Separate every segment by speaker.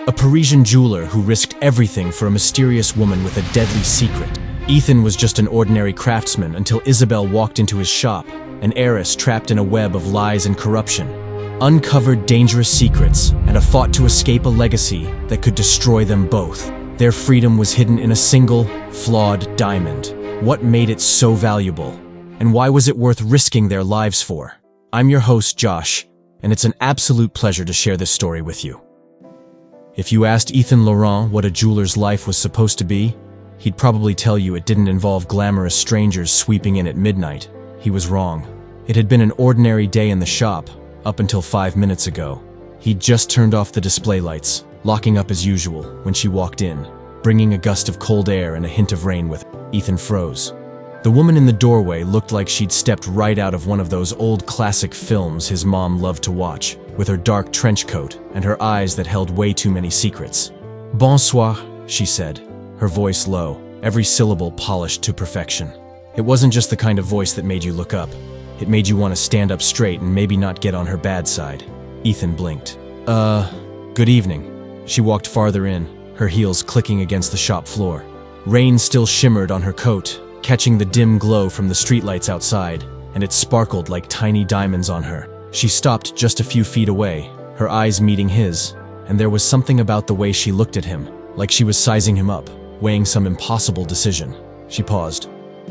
Speaker 1: A Parisian jeweler who risked everything for a mysterious woman with a deadly secret. Ethan was just an ordinary craftsman until Isabel walked into his shop, an heiress trapped in a web of lies and corruption. Uncovered dangerous secrets and a fought to escape a legacy that could destroy them both. Their freedom was hidden in a single, flawed diamond. What made it so valuable? And why was it worth risking their lives for? I'm your host, Josh, and it's an absolute pleasure to share this story with you. If you asked Ethan Laurent what a jeweler's life was supposed to be, he'd probably tell you it didn't involve glamorous strangers sweeping in at midnight. He was wrong. It had been an ordinary day in the shop, up until 5 minutes ago. He'd just turned off the display lights, locking up as usual, when she walked in, bringing a gust of cold air and a hint of rain with her. Ethan froze. The woman in the doorway looked like she'd stepped right out of one of those old classic films his mom loved to watch, with her dark trench coat and her eyes that held way too many secrets. "Bonsoir," she said, her voice low, every syllable polished to perfection. It wasn't just the kind of voice that made you look up. It made you want to stand up straight and maybe not get on her bad side. Ethan blinked. Good evening." She walked farther in, her heels clicking against the shop floor. Rain still shimmered on her coat, catching the dim glow from the streetlights outside, and it sparkled like tiny diamonds on her. She stopped just a few feet away, her eyes meeting his, and there was something about the way she looked at him, like she was sizing him up, weighing some impossible decision. She paused.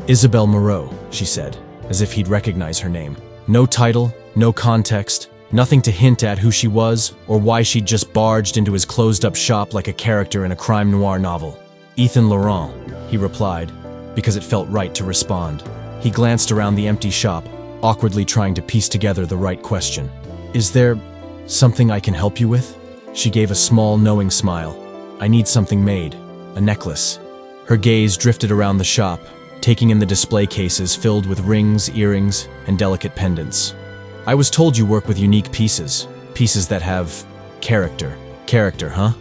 Speaker 1: "Isabelle Moreau," she said, as if he'd recognize her name. No title, no context, nothing to hint at who she was or why she'd just barged into his closed-up shop like a character in a crime noir novel. "Ethan Laurent," he replied, because it felt right to respond. He glanced around the empty shop, awkwardly trying to piece together the right question. "Is there something I can help you with?" She gave a small, knowing smile. "I need something made. A necklace." Her gaze drifted around the shop, taking in the display cases filled with rings, earrings, and delicate pendants. "I was told you work with unique pieces. Pieces that have character." "Character, huh?"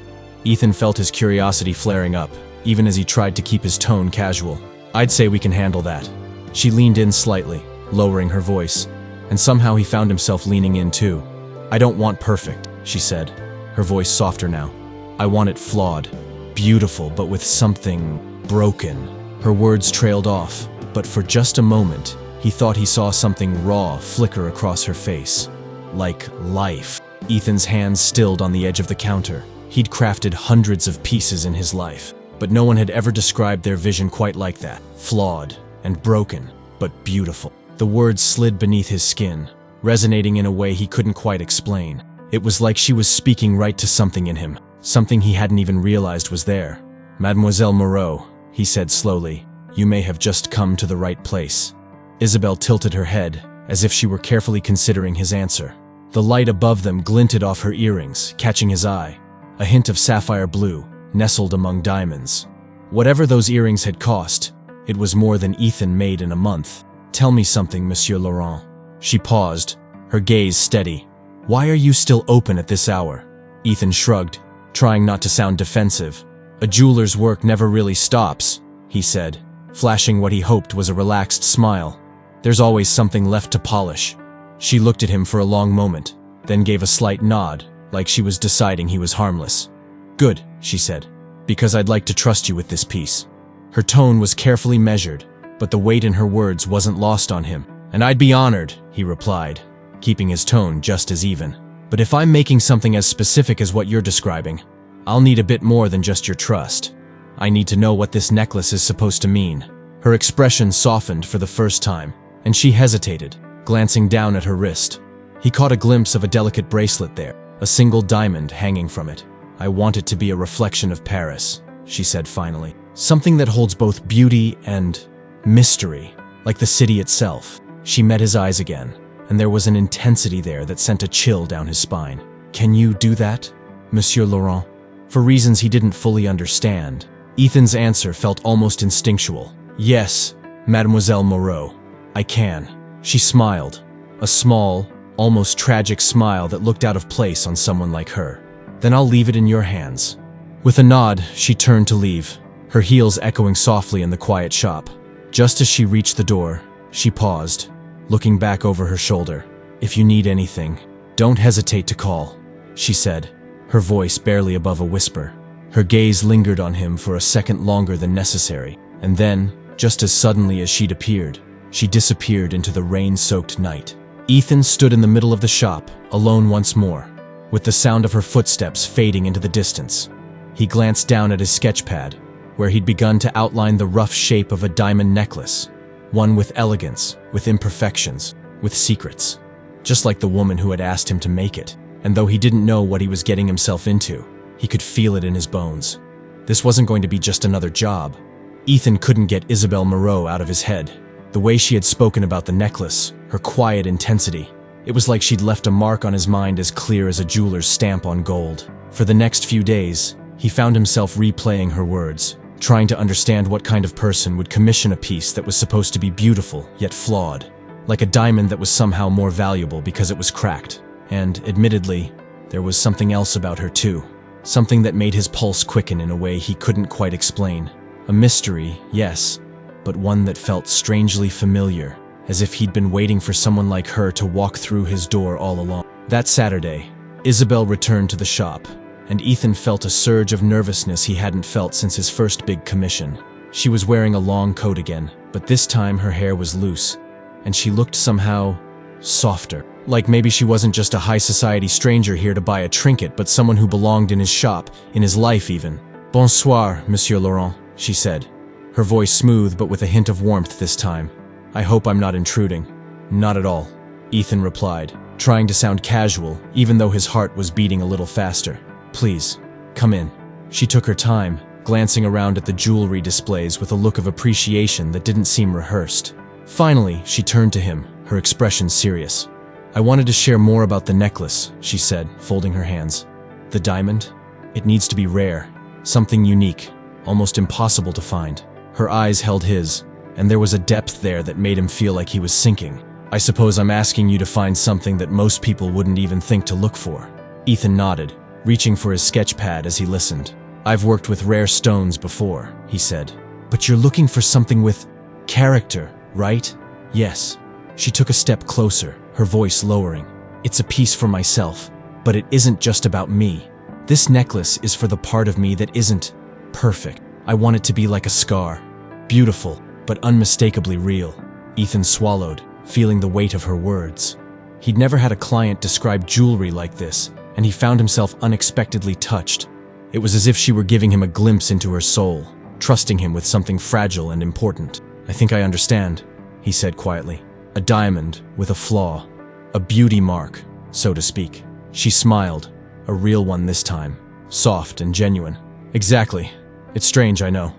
Speaker 1: Ethan felt his curiosity flaring up, even as he tried to keep his tone casual. "I'd say we can handle that." She leaned in slightly, lowering her voice, and somehow he found himself leaning in too. "I don't want perfect," she said, her voice softer now. "I want it flawed, beautiful, but with something broken." Her words trailed off, but for just a moment, he thought he saw something raw flicker across her face. Like life. Ethan's hands stilled on the edge of the counter. He'd crafted hundreds of pieces in his life, but no one had ever described their vision quite like that. Flawed and broken, but beautiful. The words slid beneath his skin, resonating in a way he couldn't quite explain. It was like she was speaking right to something in him, something he hadn't even realized was there. "Mademoiselle Moreau," he said slowly, "you may have just come to the right place." Isabel tilted her head, as if she were carefully considering his answer. The light above them glinted off her earrings, catching his eye. A hint of sapphire blue, nestled among diamonds. Whatever those earrings had cost, it was more than Ethan made in a month. "Tell me something, Monsieur Laurent." She paused, her gaze steady. "Why are you still open at this hour?" Ethan shrugged, trying not to sound defensive. "A jeweler's work never really stops," he said, flashing what he hoped was a relaxed smile. "There's always something left to polish." She looked at him for a long moment, then gave a slight nod, like she was deciding he was harmless. "Good," she said, "because I'd like to trust you with this piece." Her tone was carefully measured, but the weight in her words wasn't lost on him. "And I'd be honored," he replied, keeping his tone just as even. "But if I'm making something as specific as what you're describing, I'll need a bit more than just your trust. I need to know what this necklace is supposed to mean." Her expression softened for the first time, and she hesitated, glancing down at her wrist. He caught a glimpse of a delicate bracelet there, a single diamond hanging from it. "I want it to be a reflection of Paris," she said finally. "Something that holds both beauty and mystery, like the city itself." She met his eyes again, and there was an intensity there that sent a chill down his spine. "Can you do that, Monsieur Laurent?" For reasons he didn't fully understand, Ethan's answer felt almost instinctual. "Yes, Mademoiselle Moreau, I can." She smiled, a small, almost tragic smile that looked out of place on someone like her. "Then I'll leave it in your hands." With a nod, she turned to leave, her heels echoing softly in the quiet shop. Just as she reached the door, she paused, looking back over her shoulder. "If you need anything, don't hesitate to call," she said, her voice barely above a whisper. Her gaze lingered on him for a second longer than necessary, and then, just as suddenly as she'd appeared, she disappeared into the rain-soaked night. Ethan stood in the middle of the shop, alone once more, with the sound of her footsteps fading into the distance. He glanced down at his sketchpad, where he'd begun to outline the rough shape of a diamond necklace, one with elegance, with imperfections, with secrets. Just like the woman who had asked him to make it, and though he didn't know what he was getting himself into, he could feel it in his bones. This wasn't going to be just another job. Ethan couldn't get Isabelle Moreau out of his head. The way she had spoken about the necklace, her quiet intensity, it was like she'd left a mark on his mind as clear as a jeweler's stamp on gold. For the next few days, he found himself replaying her words, trying to understand what kind of person would commission a piece that was supposed to be beautiful, yet flawed, like a diamond that was somehow more valuable because it was cracked. And, admittedly, there was something else about her too. Something that made his pulse quicken in a way he couldn't quite explain. A mystery, yes, but one that felt strangely familiar, as if he'd been waiting for someone like her to walk through his door all along. That Saturday, Isabelle returned to the shop, and Ethan felt a surge of nervousness he hadn't felt since his first big commission. She was wearing a long coat again, but this time her hair was loose, and she looked somehow softer. Like maybe she wasn't just a high society stranger here to buy a trinket, but someone who belonged in his shop, in his life even. "Bonsoir, Monsieur Laurent," she said, her voice smooth but with a hint of warmth this time. "I hope I'm not intruding." "Not at all," Ethan replied, trying to sound casual, even though his heart was beating a little faster. "Please, come in." She took her time, glancing around at the jewelry displays with a look of appreciation that didn't seem rehearsed. Finally, she turned to him, her expression serious. "I wanted to share more about the necklace," she said, folding her hands. "The diamond? It needs to be rare, something unique, almost impossible to find." Her eyes held his, and there was a depth there that made him feel like he was sinking. "I suppose I'm asking you to find something that most people wouldn't even think to look for." Ethan nodded, reaching for his sketch pad as he listened. "I've worked with rare stones before," he said. "But you're looking for something with character, right?" "Yes." She took a step closer, her voice lowering. "It's a piece for myself, but it isn't just about me. This necklace is for the part of me that isn't perfect. I want it to be like a scar, beautiful, but unmistakably real." Ethan swallowed, feeling the weight of her words. He'd never had a client describe jewelry like this, and he found himself unexpectedly touched. It was as if she were giving him a glimpse into her soul, trusting him with something fragile and important. "I think I understand," he said quietly. "A diamond with a flaw. A beauty mark, so to speak." She smiled, a real one this time, soft and genuine. "Exactly. It's strange, I know.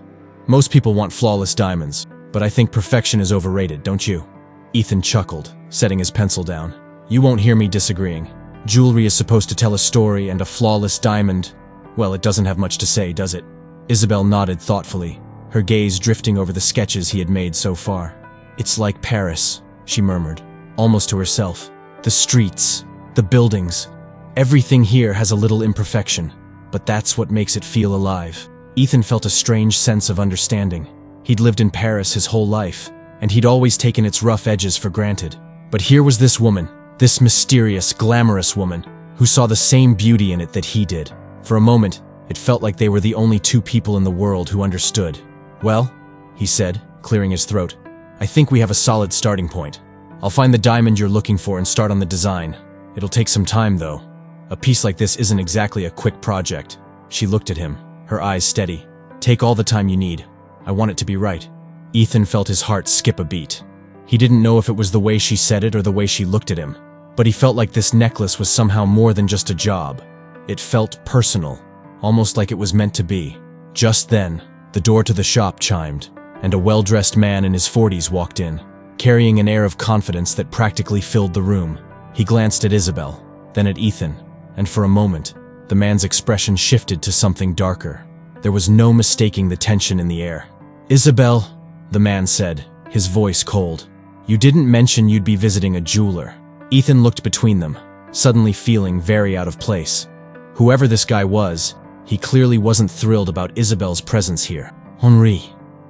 Speaker 1: Most people want flawless diamonds, but I think perfection is overrated, don't you?" Ethan chuckled, setting his pencil down. "You won't hear me disagreeing. Jewelry is supposed to tell a story, and a flawless diamond, well, it doesn't have much to say, does it?" Isabelle nodded thoughtfully, her gaze drifting over the sketches he had made so far. "It's like Paris," she murmured, almost to herself. "The streets, the buildings, everything here has a little imperfection, but that's what makes it feel alive." Ethan felt a strange sense of understanding. He'd lived in Paris his whole life, and he'd always taken its rough edges for granted. But here was this woman, this mysterious, glamorous woman, who saw the same beauty in it that he did. For a moment, it felt like they were the only two people in the world who understood. "Well," he said, clearing his throat, "I think we have a solid starting point. I'll find the diamond you're looking for and start on the design. It'll take some time, though. A piece like this isn't exactly a quick project." She looked at him, her eyes steady. "Take all the time you need. I want it to be right." Ethan felt his heart skip a beat. He didn't know if it was the way she said it or the way she looked at him, but he felt like this necklace was somehow more than just a job. It felt personal, almost like it was meant to be. Just then, the door to the shop chimed, and a well-dressed man in his 40s walked in, carrying an air of confidence that practically filled the room. He glanced at Isabelle, then at Ethan, and for a moment, the man's expression shifted to something darker. There was no mistaking the tension in the air. "Isabelle," the man said, his voice cold, "you didn't mention you'd be visiting a jeweler." Ethan looked between them, suddenly feeling very out of place. Whoever this guy was, he clearly wasn't thrilled about Isabelle's presence here. "Henri,"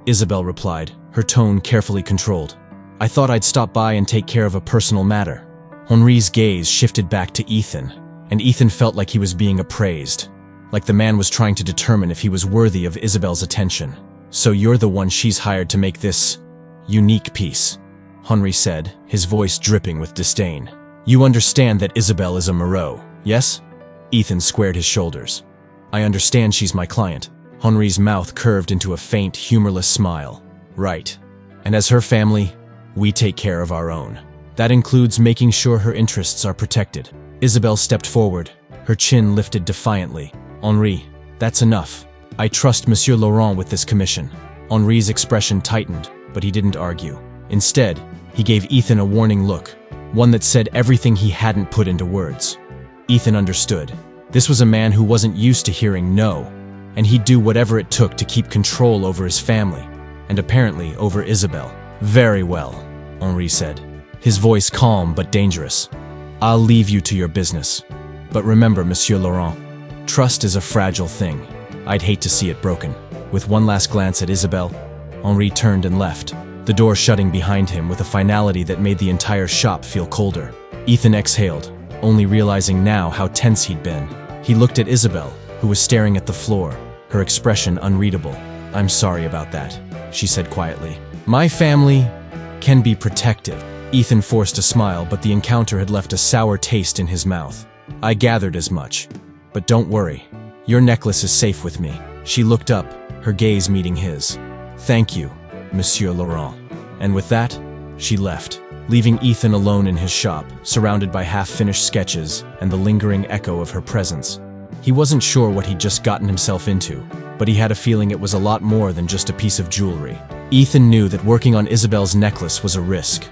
Speaker 1: Isabelle replied, her tone carefully controlled. "I thought I'd stop by and take care of a personal matter." Henri's gaze shifted back to Ethan, and Ethan felt like he was being appraised, like the man was trying to determine if he was worthy of Isabel's attention. "So you're the one she's hired to make this unique piece," Henri said, his voice dripping with disdain. "You understand that Isabel is a Moreau, yes?" Ethan squared his shoulders. "I understand she's my client." Henri's mouth curved into a faint, humorless smile. "Right. And as her family, we take care of our own. That includes making sure her interests are protected." Isabel stepped forward, her chin lifted defiantly. "Henri, that's enough. I trust Monsieur Laurent with this commission." Henri's expression tightened, but he didn't argue. Instead, he gave Ethan a warning look, one that said everything he hadn't put into words. Ethan understood. This was a man who wasn't used to hearing no, and he'd do whatever it took to keep control over his family, and apparently over Isabel. "Very well," Henri said, his voice calm but dangerous. "I'll leave you to your business. But remember, Monsieur Laurent, trust is a fragile thing. I'd hate to see it broken." With one last glance at Isabel, Henri turned and left, the door shutting behind him with a finality that made the entire shop feel colder. Ethan exhaled, only realizing now how tense he'd been. He looked at Isabel, who was staring at the floor, her expression unreadable. "I'm sorry about that," she said quietly. "My family can be protective." Ethan forced a smile, but the encounter had left a sour taste in his mouth. "I gathered as much. But don't worry. Your necklace is safe with me." She looked up, her gaze meeting his. "Thank you, Monsieur Laurent." And with that, she left, leaving Ethan alone in his shop, surrounded by half-finished sketches and the lingering echo of her presence. He wasn't sure what he'd just gotten himself into, but he had a feeling it was a lot more than just a piece of jewelry. Ethan knew that working on Isabel's necklace was a risk.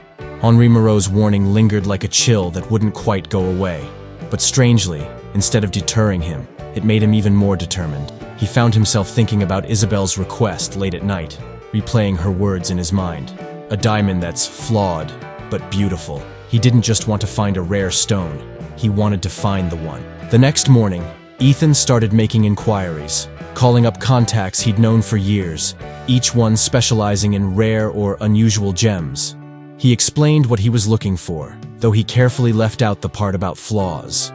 Speaker 1: Henri Moreau's warning lingered like a chill that wouldn't quite go away. But strangely, instead of deterring him, it made him even more determined. He found himself thinking about Isabel's request late at night, replaying her words in his mind. A diamond that's flawed, but beautiful. He didn't just want to find a rare stone, he wanted to find the one. The next morning, Ethan started making inquiries, calling up contacts he'd known for years, each one specializing in rare or unusual gems. He explained what he was looking for, though he carefully left out the part about flaws.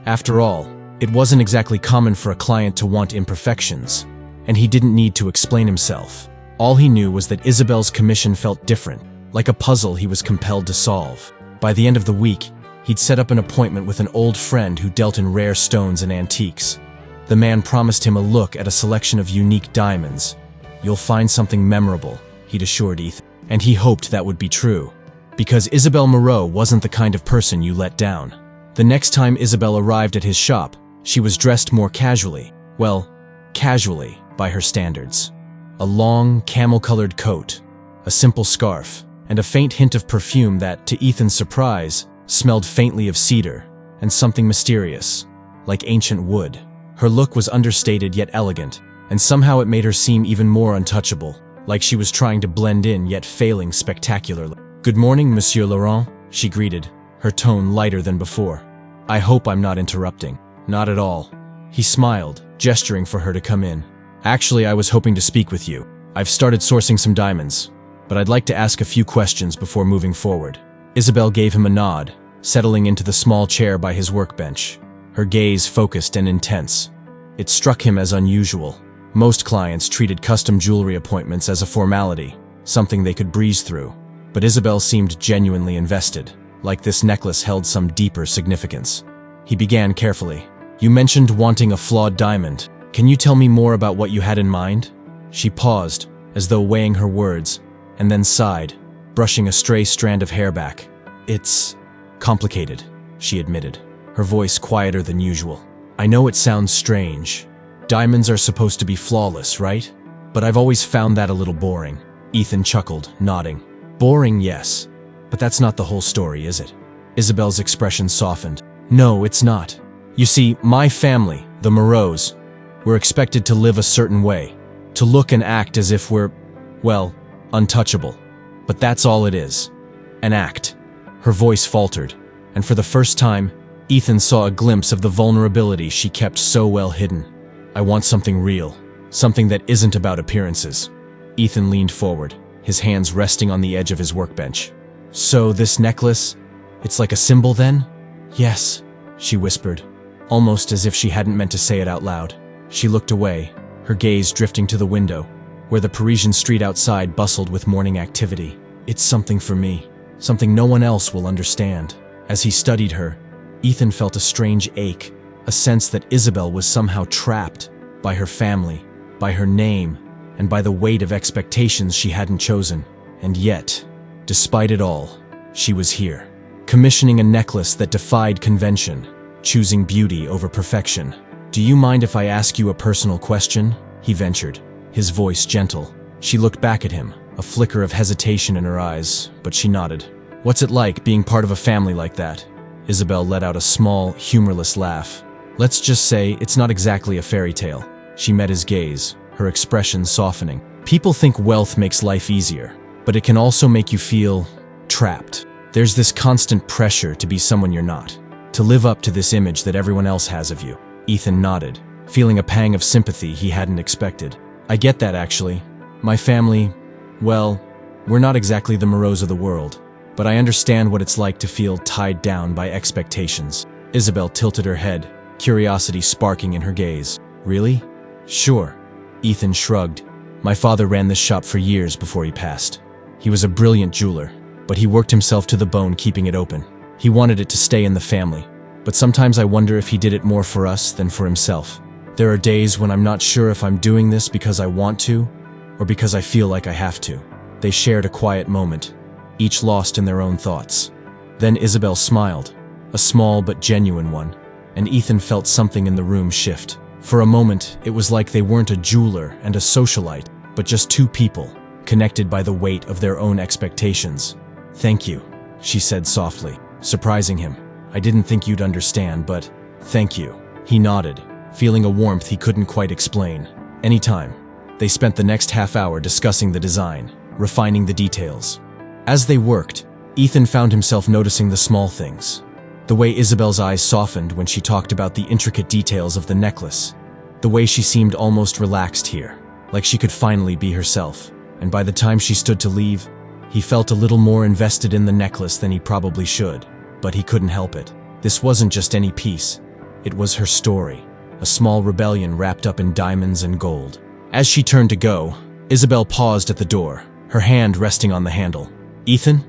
Speaker 1: After all, it wasn't exactly common for a client to want imperfections, and he didn't need to explain himself. All he knew was that Isabel's commission felt different, like a puzzle he was compelled to solve. By the end of the week, he'd set up an appointment with an old friend who dealt in rare stones and antiques. The man promised him a look at a selection of unique diamonds. "You'll find something memorable," he'd assured Ethan. And he hoped that would be true, because Isabel Moreau wasn't the kind of person you let down. The next time Isabel arrived at his shop, she was dressed more casually. Well, casually by her standards. A long, camel-colored coat, a simple scarf, and a faint hint of perfume that, to Ethan's surprise, smelled faintly of cedar and something mysterious, like ancient wood. Her look was understated yet elegant, and somehow it made her seem even more untouchable, like she was trying to blend in yet failing spectacularly. "Good morning, Monsieur Laurent," she greeted, her tone lighter than before. "I hope I'm not interrupting." "Not at all." He smiled, gesturing for her to come in. "Actually, I was hoping to speak with you. I've started sourcing some diamonds, but I'd like to ask a few questions before moving forward." Isabel gave him a nod, settling into the small chair by his workbench, her gaze focused and intense. It struck him as unusual. Most clients treated custom jewelry appointments as a formality, something they could breeze through. But Isabel seemed genuinely invested, like this necklace held some deeper significance. He began carefully. "You mentioned wanting a flawed diamond. Can you tell me more about what you had in mind?" She paused, as though weighing her words, and then sighed, brushing a stray strand of hair back. "It's complicated," she admitted, her voice quieter than usual. "I know it sounds strange. Diamonds are supposed to be flawless, right? But I've always found that a little boring." Ethan chuckled, nodding. "Boring, yes. But that's not the whole story, is it?" Isabel's expression softened. "No, it's not. You see, my family, the Moreaus, we're expected to live a certain way, to look and act as if we're, well, untouchable. But that's all it is. An act." Her voice faltered, and for the first time, Ethan saw a glimpse of the vulnerability she kept so well hidden. "I want something real, something that isn't about appearances." Ethan leaned forward, his hands resting on the edge of his workbench. "So this necklace, it's like a symbol then?" "Yes," she whispered, almost as if she hadn't meant to say it out loud. She looked away, her gaze drifting to the window, where the Parisian street outside bustled with morning activity. It's something for me, something no one else will understand. As he studied her, Ethan felt a strange ache, a sense that Isabel was somehow trapped by her family, by her name, and by the weight of expectations she hadn't chosen. And yet, despite it all, she was here, commissioning a necklace that defied convention, choosing beauty over perfection. "Do you mind if I ask you a personal question?" he ventured, his voice gentle. She looked back at him, a flicker of hesitation in her eyes, but she nodded. "What's it like being part of a family like that?" Isabel let out a small, humorless laugh. "Let's just say it's not exactly a fairy tale." She met his gaze, her expression softening. "People think wealth makes life easier, but it can also make you feel trapped. There's this constant pressure to be someone you're not, to live up to this image that everyone else has of you." Ethan nodded, feeling a pang of sympathy he hadn't expected. "I get that, actually. My family, well, we're not exactly the Moreaus of the world, but I understand what it's like to feel tied down by expectations." Isabel tilted her head, curiosity sparking in her gaze. "Really?" "Sure." Ethan shrugged. "My father ran this shop for years before he passed. He was a brilliant jeweler, but he worked himself to the bone keeping it open. He wanted it to stay in the family, but sometimes I wonder if he did it more for us than for himself. There are days when I'm not sure if I'm doing this because I want to, or because I feel like I have to." They shared a quiet moment, each lost in their own thoughts. Then Isabel smiled, a small but genuine one, and Ethan felt something in the room shift. For a moment, it was like they weren't a jeweler and a socialite, but just two people, connected by the weight of their own expectations. "Thank you," she said softly, surprising him. "I didn't think you'd understand, but thank you." He nodded, feeling a warmth he couldn't quite explain. "Anytime." They spent the next half hour discussing the design, refining the details. As they worked, Ethan found himself noticing the small things. The way Isabel's eyes softened when she talked about the intricate details of the necklace. The way she seemed almost relaxed here, like she could finally be herself. And by the time she stood to leave, he felt a little more invested in the necklace than he probably should. But he couldn't help it. This wasn't just any piece. It was her story, a small rebellion wrapped up in diamonds and gold. As she turned to go, Isabel paused at the door, her hand resting on the handle. "Ethan?"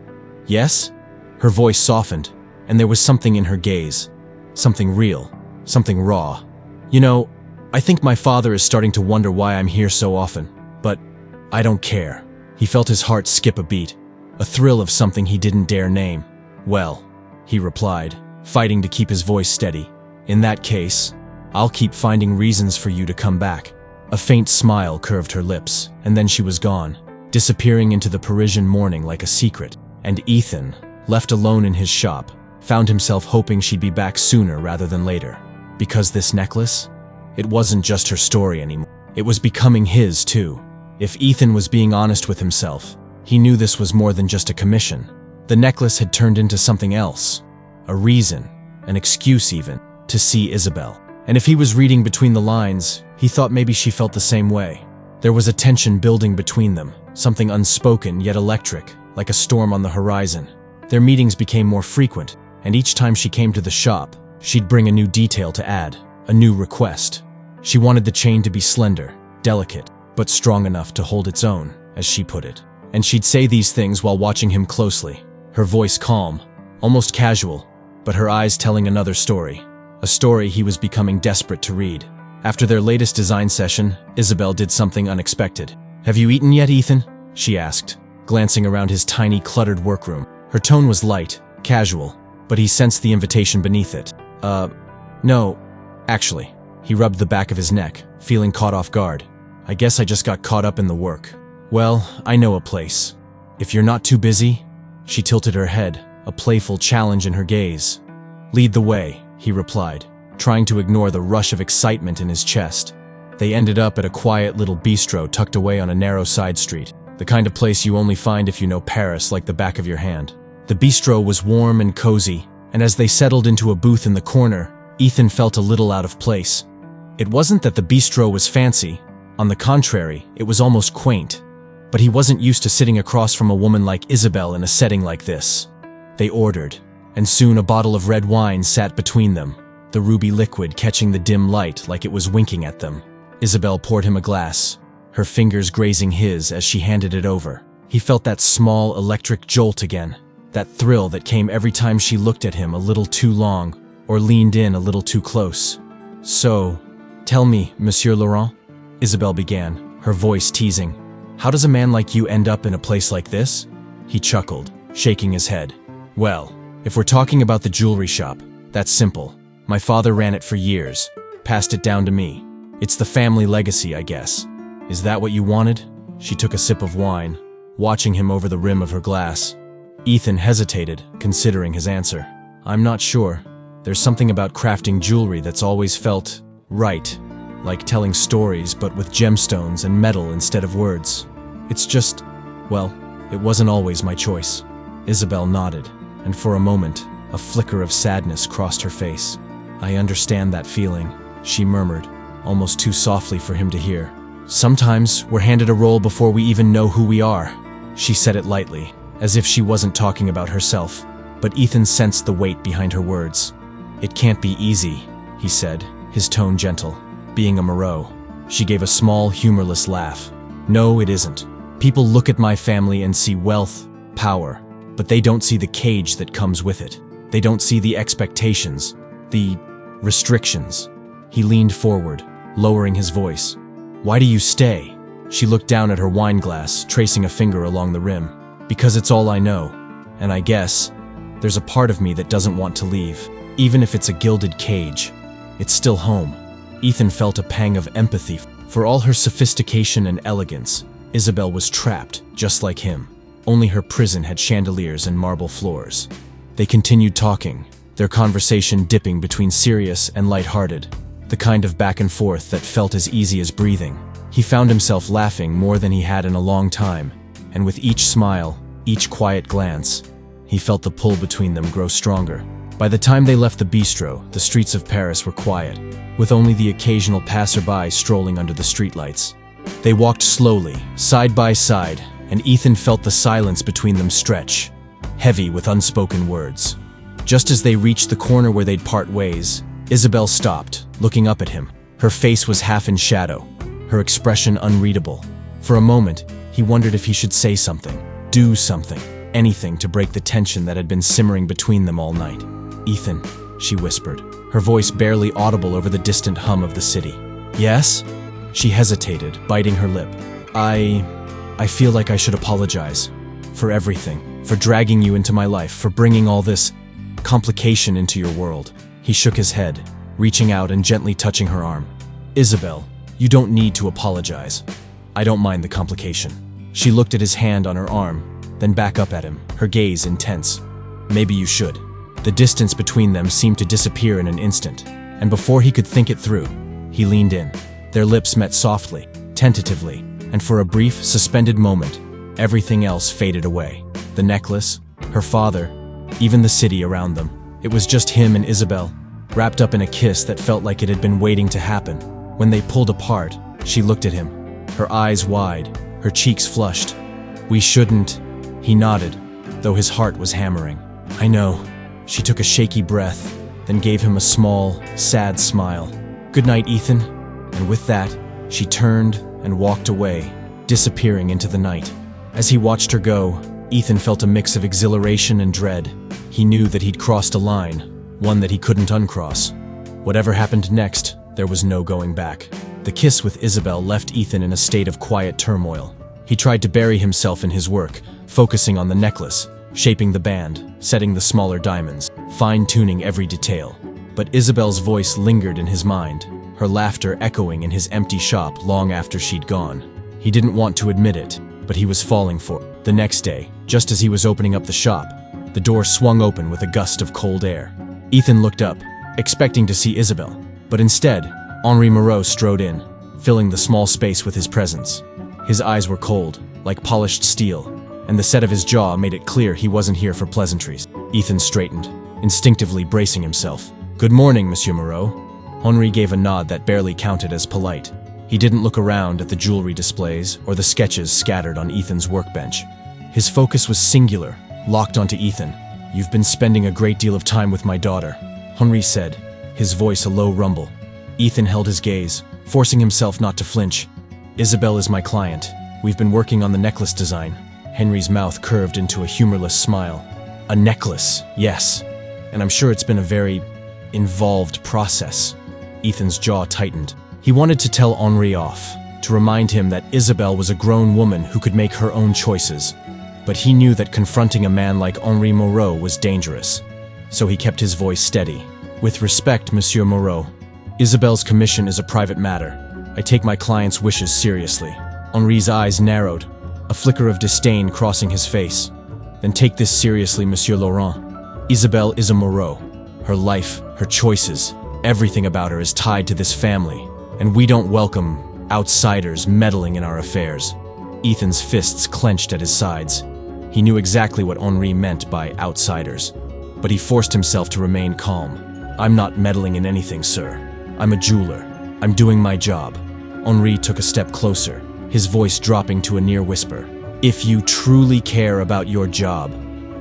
Speaker 1: "Yes?" Her voice softened, and there was something in her gaze. Something real, something raw. "You know, I think my father is starting to wonder why I'm here so often, but I don't care." He felt his heart skip a beat, a thrill of something he didn't dare name. "Well," he replied, fighting to keep his voice steady. "In that case, I'll keep finding reasons for you to come back." A faint smile curved her lips, and then she was gone, disappearing into the Parisian morning like a secret. And Ethan, left alone in his shop, found himself hoping she'd be back sooner rather than later. Because this necklace? It wasn't just her story anymore. It was becoming his, too. If Ethan was being honest with himself, he knew this was more than just a commission. The necklace had turned into something else. A reason, an excuse even, to see Isabel. And if he was reading between the lines, he thought maybe she felt the same way. There was a tension building between them, something unspoken yet electric, like a storm on the horizon. Their meetings became more frequent, and each time she came to the shop, she'd bring a new detail to add, a new request. She wanted the chain to be slender, delicate, but strong enough to hold its own, as she put it. And she'd say these things while watching him closely, her voice calm, almost casual, but her eyes telling another story, a story he was becoming desperate to read. After their latest design session, Isabel did something unexpected. "Have you eaten yet, Ethan?" she asked, glancing around his tiny, cluttered workroom. Her tone was light, casual, but he sensed the invitation beneath it. No, actually." He rubbed the back of his neck, feeling caught off guard. "I guess I just got caught up in the work." "Well, I know a place. If you're not too busy." She tilted her head, a playful challenge in her gaze. "Lead the way," he replied, trying to ignore the rush of excitement in his chest. They ended up at a quiet little bistro tucked away on a narrow side street, the kind of place you only find if you know Paris like the back of your hand. The bistro was warm and cozy, and as they settled into a booth in the corner, Ethan felt a little out of place. It wasn't that the bistro was fancy. On the contrary, it was almost quaint. But he wasn't used to sitting across from a woman like Isabel in a setting like this. They ordered, and soon a bottle of red wine sat between them, the ruby liquid catching the dim light like it was winking at them. Isabel poured him a glass, her fingers grazing his as she handed it over. He felt that small electric jolt again, that thrill that came every time she looked at him a little too long or leaned in a little too close. "So, tell me, Monsieur Laurent," Isabel began, her voice teasing, "how does a man like you end up in a place like this?" He chuckled, shaking his head. "Well, if we're talking about the jewelry shop, that's simple. My father ran it for years, passed it down to me. It's the family legacy, I guess. Is that what you wanted?" She took a sip of wine, watching him over the rim of her glass. Ethan hesitated, considering his answer. "I'm not sure. There's something about crafting jewelry that's always felt right, like telling stories but with gemstones and metal instead of words. It's just, well, it wasn't always my choice." Isabel nodded, and for a moment, a flicker of sadness crossed her face. "I understand that feeling," she murmured, almost too softly for him to hear. "Sometimes we're handed a role before we even know who we are." She said it lightly, as if she wasn't talking about herself, but Ethan sensed the weight behind her words. "It can't be easy," he said, his tone gentle, "being a Moreau." She gave a small, humorless laugh. "No, it isn't. People look at my family and see wealth, power, but they don't see the cage that comes with it. They don't see the expectations, the restrictions." He leaned forward, lowering his voice. "Why do you stay?" She looked down at her wine glass, tracing a finger along the rim. "Because it's all I know, and I guess there's a part of me that doesn't want to leave, even if it's a gilded cage. It's still home." Ethan felt a pang of empathy. For all her sophistication and elegance, Isabel was trapped, just like him. Only her prison had chandeliers and marble floors. They continued talking, their conversation dipping between serious and lighthearted, the kind of back and forth that felt as easy as breathing. He found himself laughing more than he had in a long time, and with each smile, each quiet glance, he felt the pull between them grow stronger. By the time they left the bistro, the streets of Paris were quiet, with only the occasional passerby strolling under the streetlights. They walked slowly, side by side, and Ethan felt the silence between them stretch, heavy with unspoken words. Just as they reached the corner where they'd part ways, Isabel stopped, looking up at him. Her face was half in shadow, her expression unreadable. For a moment, he wondered if he should say something, do something, anything to break the tension that had been simmering between them all night. "Ethan," she whispered, her voice barely audible over the distant hum of the city. "Yes?" She hesitated, biting her lip. I feel like I should apologize. For everything. For dragging you into my life. For bringing all this complication into your world." He shook his head, reaching out and gently touching her arm. "Isabel, you don't need to apologize. I don't mind the complication." She looked at his hand on her arm, then back up at him, her gaze intense. "Maybe you should." The distance between them seemed to disappear in an instant, and before he could think it through, he leaned in. Their lips met softly, tentatively, and for a brief, suspended moment, everything else faded away. The necklace, her father, even the city around them. It was just him and Isabel, wrapped up in a kiss that felt like it had been waiting to happen. When they pulled apart, she looked at him, her eyes wide, her cheeks flushed. "We shouldn't," he nodded, though his heart was hammering. "I know." She took a shaky breath, then gave him a small, sad smile. "Good night, Ethan." And with that, she turned and walked away, disappearing into the night. As he watched her go, Ethan felt a mix of exhilaration and dread. He knew that he'd crossed a line, one that he couldn't uncross. Whatever happened next, there was no going back. The kiss with Isabel left Ethan in a state of quiet turmoil. He tried to bury himself in his work, focusing on the necklace, shaping the band, setting the smaller diamonds, fine-tuning every detail. But Isabel's voice lingered in his mind, her laughter echoing in his empty shop long after she'd gone. He didn't want to admit it, but he was falling for it. The next day, just as he was opening up the shop, the door swung open with a gust of cold air. Ethan looked up, expecting to see Isabel, but instead, Henri Moreau strode in, filling the small space with his presence. His eyes were cold, like polished steel, and the set of his jaw made it clear he wasn't here for pleasantries. Ethan straightened, instinctively bracing himself. "Good morning, Monsieur Moreau." Henri gave a nod that barely counted as polite. He didn't look around at the jewelry displays or the sketches scattered on Ethan's workbench. His focus was singular, locked onto Ethan. "You've been spending a great deal of time with my daughter," Henri said, his voice a low rumble. Ethan held his gaze, forcing himself not to flinch. Isabel is my client. We've been working on the necklace design. Henry's mouth curved into a humorless smile. A necklace, yes. And I'm sure it's been a very involved process. Ethan's jaw tightened. He wanted to tell Henri off, to remind him that Isabel was a grown woman who could make her own choices. But he knew that confronting a man like Henri Moreau was dangerous. So he kept his voice steady. With respect, Monsieur Moreau, Isabel's commission is a private matter. I take my client's wishes seriously. Henri's eyes narrowed, a flicker of disdain crossing his face. Then take this seriously, Monsieur Laurent. Isabel is a Moreau. Her life, her choices, everything about her is tied to this family, and we don't welcome outsiders meddling in our affairs. Ethan's fists clenched at his sides. He knew exactly what Henri meant by outsiders, but he forced himself to remain calm. I'm not meddling in anything, sir. I'm a jeweler. I'm doing my job. Henri took a step closer, his voice dropping to a near whisper. If you truly care about your job,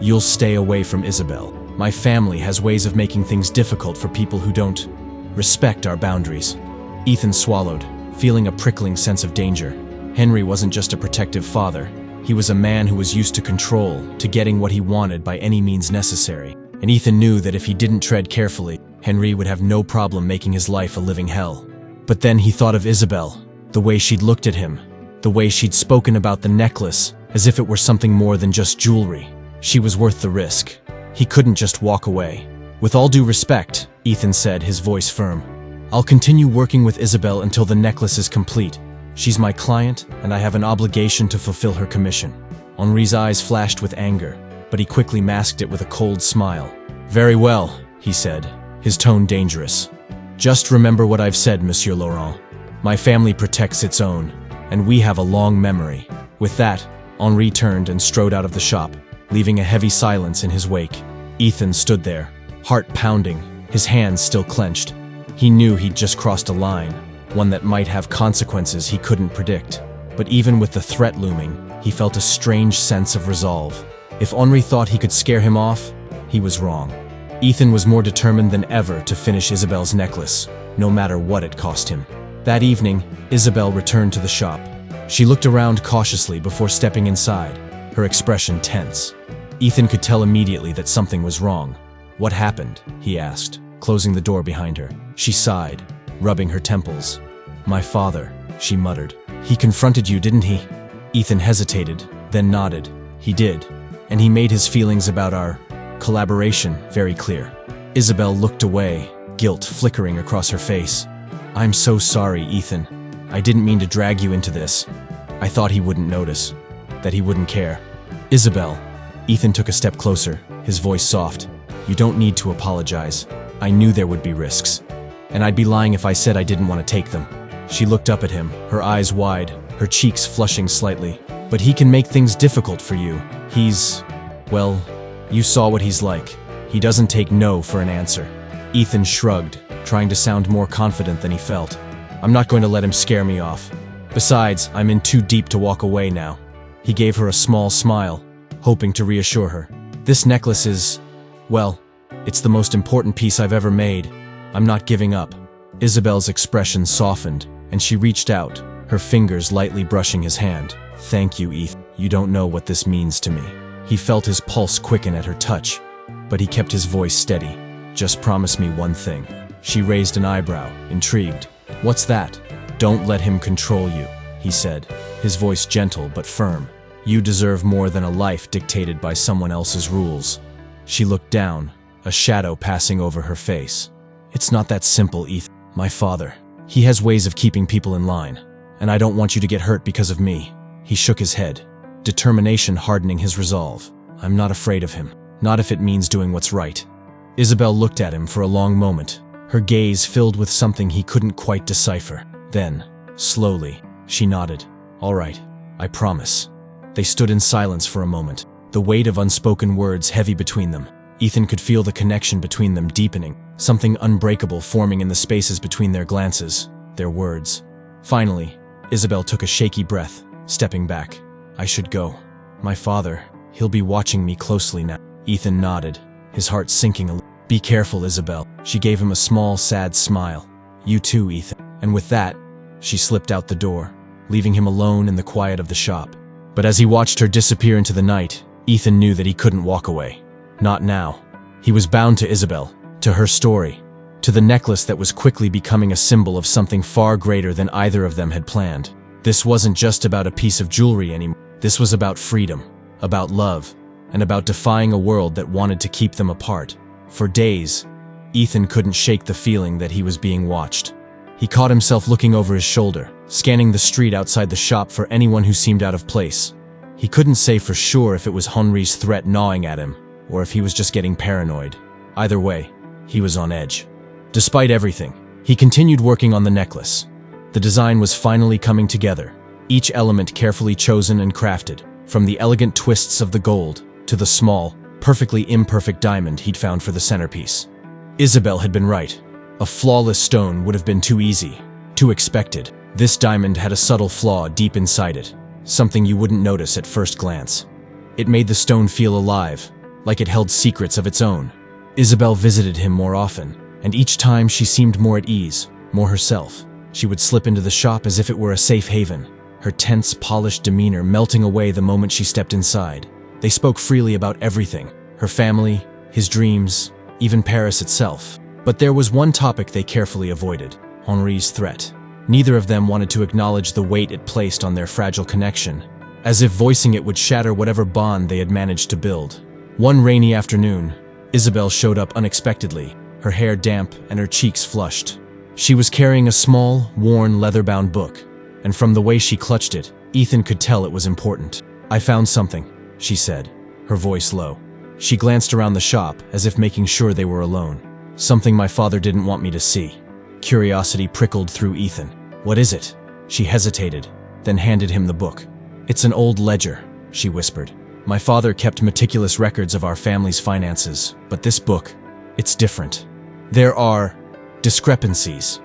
Speaker 1: you'll stay away from Isabel. My family has ways of making things difficult for people who don't respect our boundaries. Ethan swallowed, feeling a prickling sense of danger. Henry wasn't just a protective father. He was a man who was used to control, to getting what he wanted by any means necessary. And Ethan knew that if he didn't tread carefully, Henry would have no problem making his life a living hell. But then he thought of Isabel, the way she'd looked at him, the way she'd spoken about the necklace, as if it were something more than just jewelry. She was worth the risk. He couldn't just walk away. With all due respect, Ethan said, his voice firm, I'll continue working with Isabel until the necklace is complete. She's my client, and I have an obligation to fulfill her commission. Henri's eyes flashed with anger, but he quickly masked it with a cold smile. Very well, he said, his tone dangerous. Just remember what I've said, Monsieur Laurent. My family protects its own, and we have a long memory. With that, Henri turned and strode out of the shop, leaving a heavy silence in his wake. Ethan stood there, heart pounding, his hands still clenched. He knew he'd just crossed a line, one that might have consequences he couldn't predict. But even with the threat looming, he felt a strange sense of resolve. If Henri thought he could scare him off, he was wrong. Ethan was more determined than ever to finish Isabel's necklace, no matter what it cost him. That evening, Isabel returned to the shop. She looked around cautiously before stepping inside, her expression tense. Ethan could tell immediately that something was wrong. What happened? He asked, closing the door behind her. She sighed, rubbing her temples. My father, she muttered. He confronted you, didn't he? Ethan hesitated, then nodded. He did, and he made his feelings about our collaboration very clear. Isabel looked away, guilt flickering across her face. I'm so sorry, Ethan. I didn't mean to drag you into this. I thought he wouldn't notice, that he wouldn't care. Isabel. Ethan took a step closer, his voice soft. You don't need to apologize. I knew there would be risks, and I'd be lying if I said I didn't want to take them. She looked up at him, her eyes wide, her cheeks flushing slightly. But he can make things difficult for you. Well, you saw what he's like. He doesn't take no for an answer. Ethan shrugged, trying to sound more confident than he felt. I'm not going to let him scare me off. Besides, I'm in too deep to walk away now. He gave her a small smile, hoping to reassure her. This necklace is, well, it's the most important piece I've ever made. I'm not giving up. Isabel's expression softened, and she reached out, her fingers lightly brushing his hand. Thank you, Ethan. You don't know what this means to me. He felt his pulse quicken at her touch, but he kept his voice steady. Just promise me one thing. She raised an eyebrow, intrigued. What's that? Don't let him control you, he said, his voice gentle but firm. You deserve more than a life dictated by someone else's rules. She looked down, a shadow passing over her face. It's not that simple, Ethan. My father. He has ways of keeping people in line, and I don't want you to get hurt because of me. He shook his head, determination hardening his resolve. I'm not afraid of him, not if it means doing what's right. Isabel looked at him for a long moment, her gaze filled with something he couldn't quite decipher. Then, slowly, she nodded. All right, I promise. They stood in silence for a moment, the weight of unspoken words heavy between them. Ethan could feel the connection between them deepening, something unbreakable forming in the spaces between their glances, their words. Finally, Isabel took a shaky breath, stepping back. I should go. My father, he'll be watching me closely now. Ethan nodded, his heart sinking a little. Be careful, Isabel. She gave him a small, sad smile. You too, Ethan. And with that, she slipped out the door, leaving him alone in the quiet of the shop. But as he watched her disappear into the night, Ethan knew that he couldn't walk away. Not now. He was bound to Isabel, to her story, to the necklace that was quickly becoming a symbol of something far greater than either of them had planned. This wasn't just about a piece of jewelry anymore. This was about freedom, about love, and about defying a world that wanted to keep them apart. For days, Ethan couldn't shake the feeling that he was being watched. He caught himself looking over his shoulder, scanning the street outside the shop for anyone who seemed out of place. He couldn't say for sure if it was Henri's threat gnawing at him, or if he was just getting paranoid. Either way, he was on edge. Despite everything, he continued working on the necklace. The design was finally coming together, each element carefully chosen and crafted, from the elegant twists of the gold to the small, perfectly imperfect diamond he'd found for the centerpiece. Isabel had been right. A flawless stone would have been too easy, too expected. This diamond had a subtle flaw deep inside it, something you wouldn't notice at first glance. It made the stone feel alive, like it held secrets of its own. Isabel visited him more often, and each time she seemed more at ease, more herself. She would slip into the shop as if it were a safe haven, her tense, polished demeanor melting away the moment she stepped inside. They spoke freely about everything, her family, his dreams, even Paris itself. But there was one topic they carefully avoided: Henri's threat. Neither of them wanted to acknowledge the weight it placed on their fragile connection, as if voicing it would shatter whatever bond they had managed to build. One rainy afternoon, Isabel showed up unexpectedly, her hair damp and her cheeks flushed. She was carrying a small, worn, leather-bound book, and from the way she clutched it, Ethan could tell it was important. "I found something," she said, her voice low. She glanced around the shop, as if making sure they were alone. "Something my father didn't want me to see." Curiosity prickled through Ethan. "What is it?" She hesitated, then handed him the book. "It's an old ledger," she whispered. "My father kept meticulous records of our family's finances, but this book, it's different. There are discrepancies."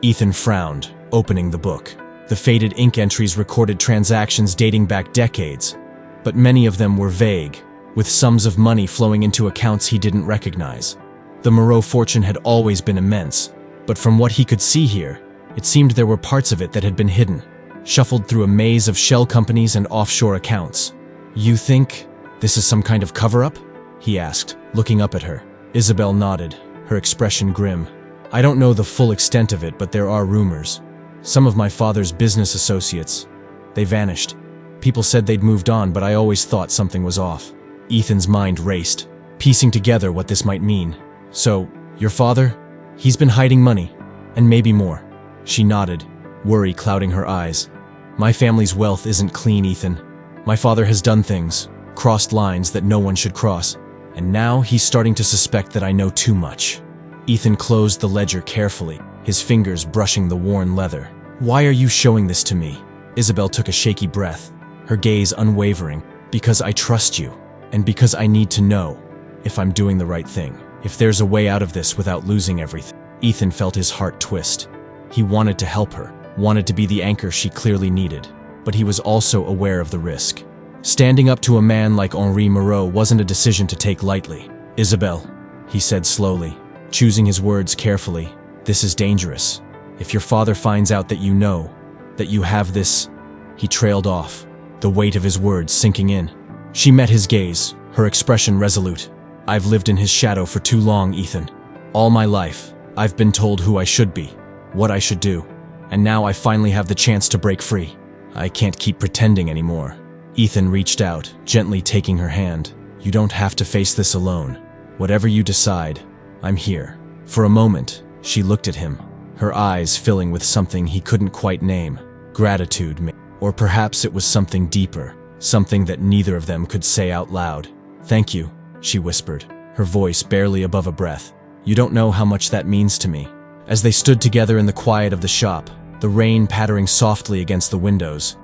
Speaker 1: Ethan frowned, opening the book. The faded ink entries recorded transactions dating back decades, but many of them were vague, with sums of money flowing into accounts he didn't recognize. The Moreau fortune had always been immense, but from what he could see here, it seemed there were parts of it that had been hidden, shuffled through a maze of shell companies and offshore accounts. "You think this is some kind of cover-up?" he asked, looking up at her. Isabel nodded, her expression grim. "I don't know the full extent of it, but there are rumors. Some of my father's business associates, they vanished. People said they'd moved on, but I always thought something was off." Ethan's mind raced, piecing together what this might mean. "So, your father? He's been hiding money, and maybe more." She nodded, worry clouding her eyes. "My family's wealth isn't clean, Ethan. My father has done things, crossed lines that no one should cross, and now he's starting to suspect that I know too much." Ethan closed the ledger carefully, his fingers brushing the worn leather. "Why are you showing this to me?" Isabel took a shaky breath, her gaze unwavering. "Because I trust you, and because I need to know if I'm doing the right thing, if there's a way out of this without losing everything." Ethan felt his heart twist. He wanted to help her, wanted to be the anchor she clearly needed, but he was also aware of the risk. Standing up to a man like Henri Moreau wasn't a decision to take lightly. "Isabel," he said slowly, choosing his words carefully, "this is dangerous. If your father finds out that you know, that you have this..." He trailed off, the weight of his words sinking in. She met his gaze, her expression resolute. "I've lived in his shadow for too long, Ethan. All my life, I've been told who I should be, what I should do, and now I finally have the chance to break free. I can't keep pretending anymore." Ethan reached out, gently taking her hand. "You don't have to face this alone. Whatever you decide, I'm here." For a moment, she looked at him, her eyes filling with something he couldn't quite name. Gratitude, or perhaps it was something deeper, something that neither of them could say out loud. "Thank you," she whispered, her voice barely above a breath. "You don't know how much that means to me." As they stood together in the quiet of the shop, the rain pattering softly against the windows,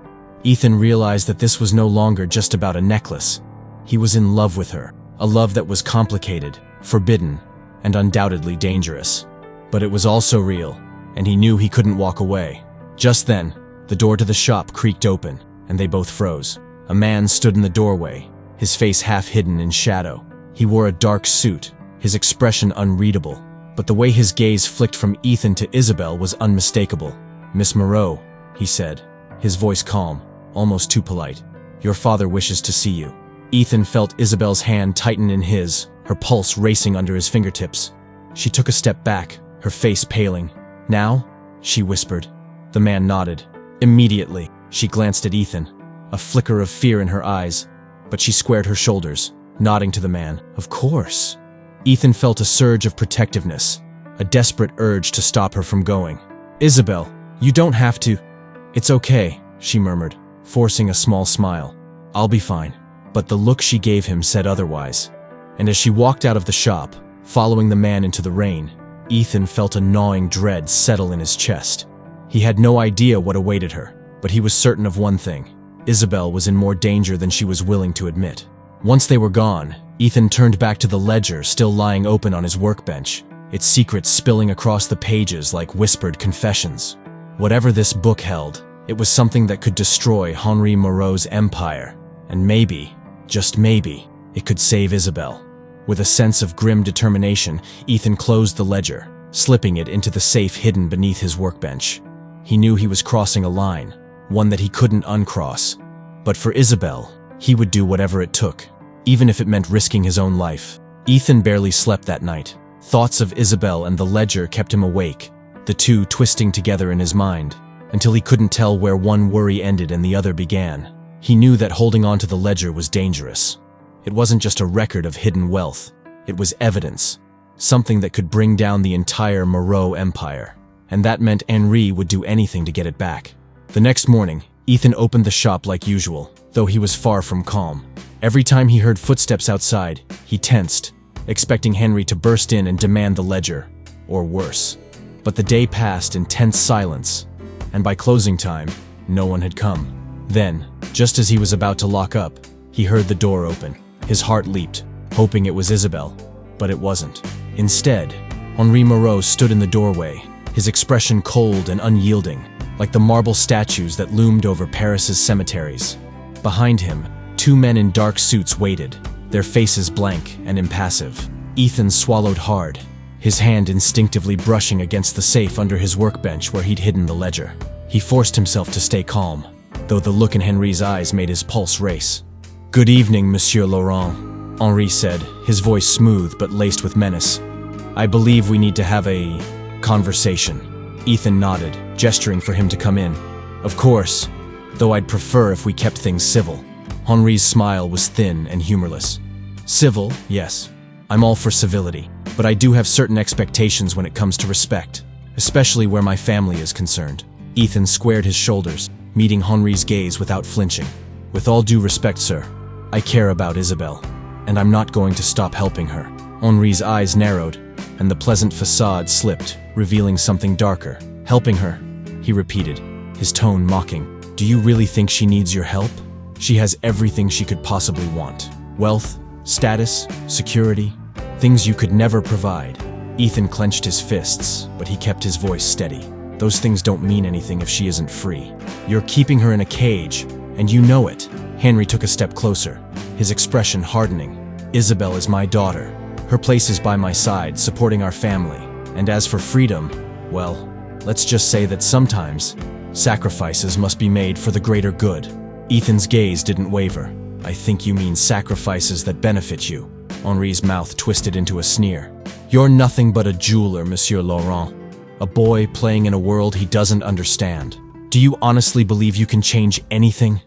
Speaker 1: Ethan realized that this was no longer just about a necklace. He was in love with her, a love that was complicated, forbidden, and undoubtedly dangerous. But it was also real, and he knew he couldn't walk away. Just then, the door to the shop creaked open, and they both froze. A man stood in the doorway, his face half hidden in shadow. He wore a dark suit, his expression unreadable, but the way his gaze flicked from Ethan to Isabel was unmistakable. "Miss Moreau," he said, his voice calm, almost too polite. "Your father wishes to see you." Ethan felt Isabel's hand tighten in his, her pulse racing under his fingertips. She took a step back, her face paling. "Now?" she whispered. The man nodded. Immediately, she glanced at Ethan, a flicker of fear in her eyes, but she squared her shoulders, nodding to the man. "Of course." Ethan felt a surge of protectiveness, a desperate urge to stop her from going. "Isabel, you don't have to." "It's okay," she murmured, forcing a small smile. "I'll be fine." But the look she gave him said otherwise. And as she walked out of the shop, following the man into the rain, Ethan felt a gnawing dread settle in his chest. He had no idea what awaited her, but he was certain of one thing. Isabel was in more danger than she was willing to admit. Once they were gone, Ethan turned back to the ledger still lying open on his workbench, its secrets spilling across the pages like whispered confessions. Whatever this book held, it was something that could destroy Henri Moreau's empire, and maybe, just maybe, it could save Isabel. With a sense of grim determination, Ethan closed the ledger, slipping it into the safe hidden beneath his workbench. He knew he was crossing a line, one that he couldn't uncross. But for Isabel, he would do whatever it took, even if it meant risking his own life. Ethan barely slept that night. Thoughts of Isabel and the ledger kept him awake, the two twisting together in his mind, until he couldn't tell where one worry ended and the other began. He knew that holding on to the ledger was dangerous. It wasn't just a record of hidden wealth, it was evidence, something that could bring down the entire Moreau empire. And that meant Henri would do anything to get it back. The next morning, Ethan opened the shop like usual, though he was far from calm. Every time he heard footsteps outside, he tensed, expecting Henri to burst in and demand the ledger, or worse. But the day passed in tense silence, and by closing time, no one had come. Then, just as he was about to lock up, he heard the door open. His heart leaped, hoping it was Isabel, but it wasn't. Instead, Henri Moreau stood in the doorway, his expression cold and unyielding, like the marble statues that loomed over Paris's cemeteries. Behind him, two men in dark suits waited, their faces blank and impassive. Ethan swallowed hard, his hand instinctively brushing against the safe under his workbench where he'd hidden the ledger. He forced himself to stay calm, though the look in Henri's eyes made his pulse race. "Good evening, Monsieur Laurent," Henri said, his voice smooth but laced with menace. "I believe we need to have a conversation." Ethan nodded, gesturing for him to come in. "Of course, though I'd prefer if we kept things civil." Henri's smile was thin and humorless. "Civil, yes. I'm all for civility, but I do have certain expectations when it comes to respect, especially where my family is concerned." Ethan squared his shoulders, meeting Henri's gaze without flinching. "With all due respect, sir, I care about Isabel, and I'm not going to stop helping her." Henri's eyes narrowed, and the pleasant facade slipped, revealing something darker. "Helping her," he repeated, his tone mocking. "Do you really think she needs your help? She has everything she could possibly want. Wealth, status, security, things you could never provide." Ethan clenched his fists, but he kept his voice steady. "Those things don't mean anything if she isn't free. You're keeping her in a cage, and you know it." Henri took a step closer, his expression hardening. "Isabel is my daughter. Her place is by my side, supporting our family. And as for freedom, well, let's just say that sometimes sacrifices must be made for the greater good." Ethan's gaze didn't waver. "I think you mean sacrifices that benefit you." Henri's mouth twisted into a sneer. "You're nothing but a jeweler, Monsieur Laurent. A boy playing in a world he doesn't understand. Do you honestly believe you can change anything?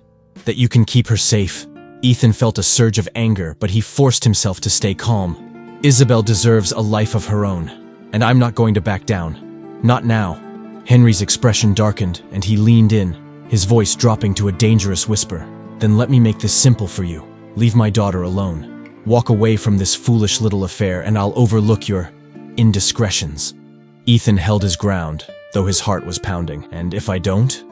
Speaker 1: That you can keep her safe?" Ethan felt a surge of anger, but he forced himself to stay calm. "Isabel deserves a life of her own, and I'm not going to back down. Not now." Henri's expression darkened, and he leaned in, his voice dropping to a dangerous whisper. "Then let me make this simple for you. Leave my daughter alone. Walk away from this foolish little affair, and I'll overlook your indiscretions." Ethan held his ground, though his heart was pounding. "And if I don't?"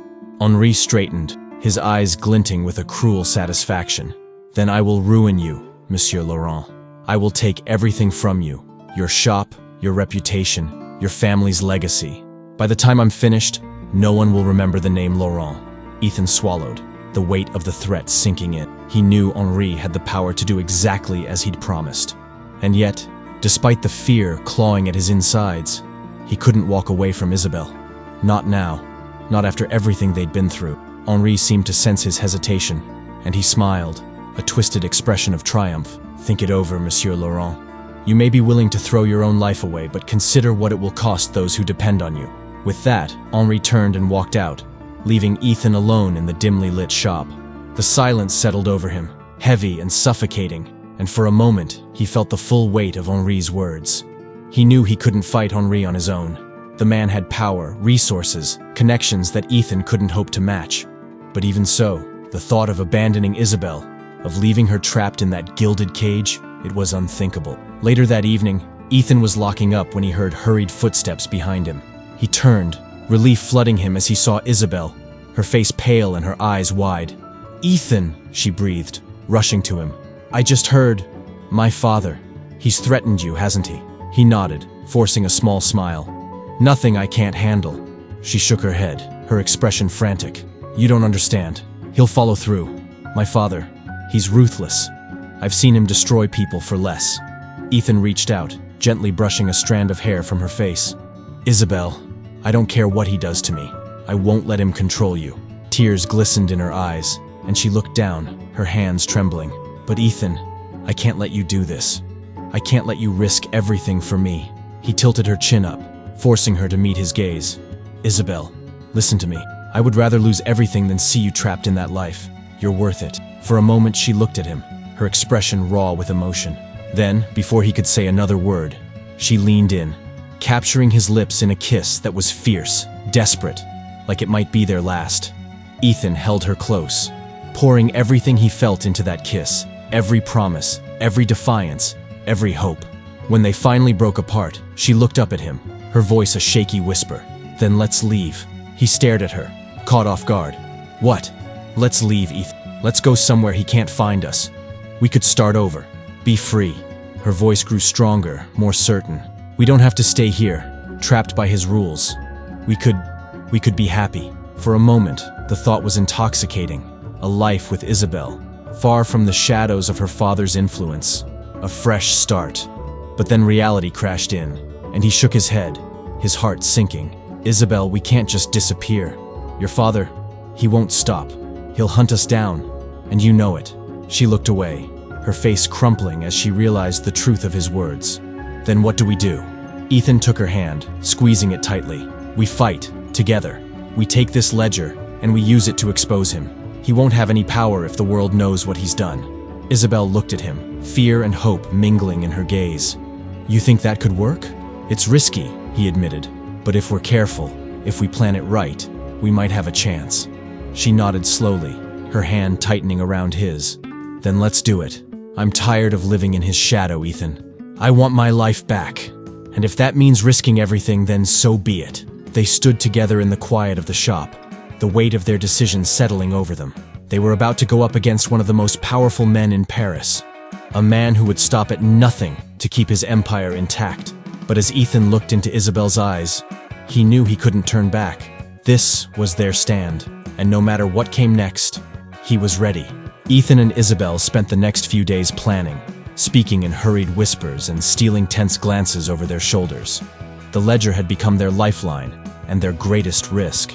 Speaker 1: Henri straightened, his eyes glinting with a cruel satisfaction. "Then I will ruin you, Monsieur Laurent. I will take everything from you, your shop, your reputation, your family's legacy. By the time I'm finished, no one will remember the name Laurent." Ethan swallowed, the weight of the threat sinking in. He knew Henri had the power to do exactly as he'd promised. And yet, Despite the fear clawing at his insides, he couldn't walk away from Isabel. Not now. Not after everything they'd been through. Henri seemed to sense his hesitation, and he smiled, a twisted expression of triumph. Think it over, Monsieur Laurent. You may be willing to throw your own life away, but consider what it will cost those who depend on you. With that, Henri turned and walked out, leaving Ethan alone in the dimly lit shop. The silence settled over him, heavy and suffocating, and for a moment, he felt the full weight of Henri's words. He knew he couldn't fight Henri on his own. The man had power, resources, connections that Ethan couldn't hope to match. But even so, the thought of abandoning Isabel, of leaving her trapped in that gilded cage, it was unthinkable. Later that evening, Ethan was locking up when he heard hurried footsteps behind him. He turned, relief flooding him as he saw Isabel, her face pale and her eyes wide. "Ethan," she breathed, rushing to him. "I just heard. My father. He's threatened you, hasn't he?" He nodded, forcing a small smile. "Nothing I can't handle." She shook her head, her expression frantic. "You don't understand. He'll follow through. My father, he's ruthless. I've seen him destroy people for less." Ethan reached out, gently brushing a strand of hair from her face. "Isabel, I don't care what he does to me. I won't let him control you." Tears glistened in her eyes, and she looked down, her hands trembling. "But Ethan, I can't let you do this. I can't let you risk everything for me." He tilted her chin up, forcing her to meet his gaze. "Isabel, listen to me. I would rather lose everything than see you trapped in that life. You're worth it." For a moment she looked at him, her expression raw with emotion. Then, before he could say another word, she leaned in, capturing his lips in a kiss that was fierce, desperate, like it might be their last. Ethan held her close, pouring everything he felt into that kiss, every promise, every defiance, every hope. When they finally broke apart, she looked up at him, her voice a shaky whisper. "Then let's leave." He stared at her, caught off guard. "What?" "Let's leave, Ethan. Let's go somewhere he can't find us. We could start over. Be free." Her voice grew stronger, more certain. "We don't have to stay here, trapped by his rules. We could be happy." For a moment, the thought was intoxicating. A life with Isabel, far from the shadows of her father's influence. A fresh start. But then reality crashed in, and he shook his head, his heart sinking. "Isabel, we can't just disappear. Your father, he won't stop. He'll hunt us down, and you know it." She looked away, her face crumpling as she realized the truth of his words. "Then what do we do?" Ethan took her hand, squeezing it tightly. "We fight, together. We take this ledger, and we use it to expose him. He won't have any power if the world knows what he's done." Isabel looked at him, fear and hope mingling in her gaze. "You think that could work?" "It's risky," he admitted. "But if we're careful, if we plan it right, we might have a chance." She nodded slowly, her hand tightening around his. "Then let's do it. I'm tired of living in his shadow, Ethan. I want my life back. And if that means risking everything, then so be it." They stood together in the quiet of the shop, the weight of their decision settling over them. They were about to go up against one of the most powerful men in Paris, a man who would stop at nothing to keep his empire intact. But as Ethan looked into Isabel's eyes, he knew he couldn't turn back. This was their stand, and no matter what came next, he was ready. Ethan and Isabel spent the next few days planning, speaking in hurried whispers and stealing tense glances over their shoulders. The ledger had become their lifeline and their greatest risk.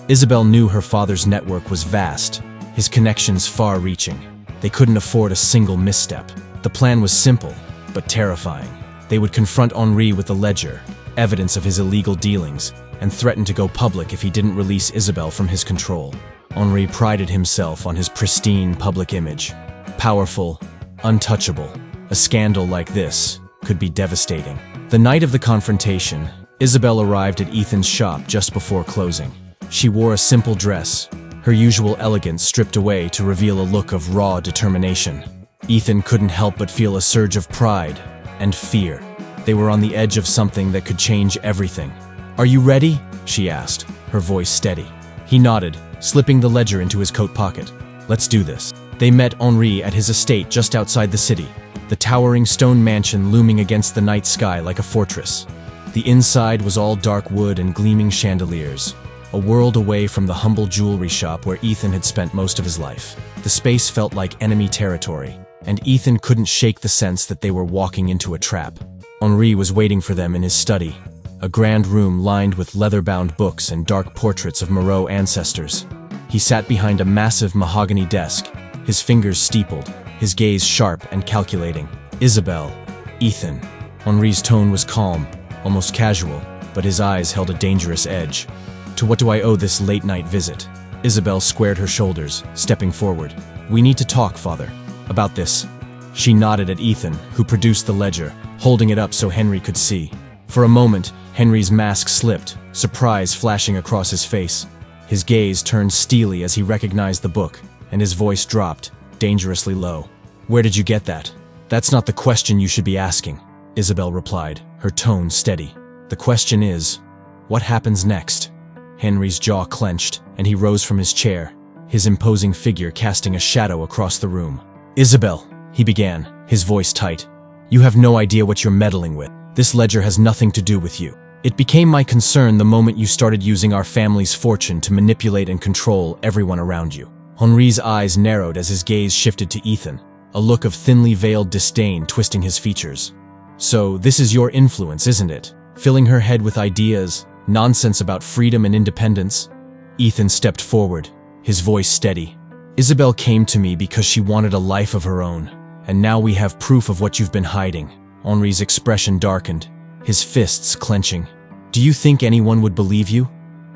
Speaker 1: Isabel knew her father's network was vast, his connections far-reaching. They couldn't afford a single misstep. The plan was simple, but terrifying. They would confront Henri with the ledger, evidence of his illegal dealings, and threaten to go public if he didn't release Isabel from his control. Henri prided himself on his pristine public image. Powerful, untouchable. A scandal like this could be devastating. The night of the confrontation, Isabel arrived at Ethan's shop just before closing. She wore a simple dress, her usual elegance stripped away to reveal a look of raw determination. Ethan couldn't help but feel a surge of pride and fear. They were on the edge of something that could change everything. "Are you ready?" she asked, her voice steady. He nodded, slipping the ledger into his coat pocket. "Let's do this." They met Henri at his estate just outside the city, the towering stone mansion looming against the night sky like a fortress. The inside was all dark wood and gleaming chandeliers, a world away from the humble jewelry shop where Ethan had spent most of his life. The space felt like enemy territory, and Ethan couldn't shake the sense that they were walking into a trap. Henri was waiting for them in his study, a grand room lined with leather-bound books and dark portraits of Moreau ancestors. He sat behind a massive mahogany desk, his fingers steepled, his gaze sharp and calculating. Isabelle, Ethan. Henri's tone was calm, almost casual, but his eyes held a dangerous edge. To what do I owe this late-night visit? Isabelle squared her shoulders, stepping forward. We need to talk, Father. About this. She nodded at Ethan, who produced the ledger, holding it up so Henri could see. For a moment, Henri's mask slipped, surprise flashing across his face. His gaze turned steely as he recognized the book, and his voice dropped, dangerously low. Where did you get that? That's not the question you should be asking, Isabelle replied, her tone steady. The question is, what happens next? Henri's jaw clenched, and he rose from his chair, his imposing figure casting a shadow across the room. Isabelle, he began, his voice tight. You have no idea what you're meddling with. This ledger has nothing to do with you. It became my concern the moment you started using our family's fortune to manipulate and control everyone around you. Henri's eyes narrowed as his gaze shifted to Ethan, a look of thinly veiled disdain twisting his features. So, this is your influence, isn't it? Filling her head with ideas, nonsense about freedom and independence? Ethan stepped forward, his voice steady. Isabelle came to me because she wanted a life of her own, and now we have proof of what you've been hiding. Henri's expression darkened, his fists clenching. Do you think anyone would believe you?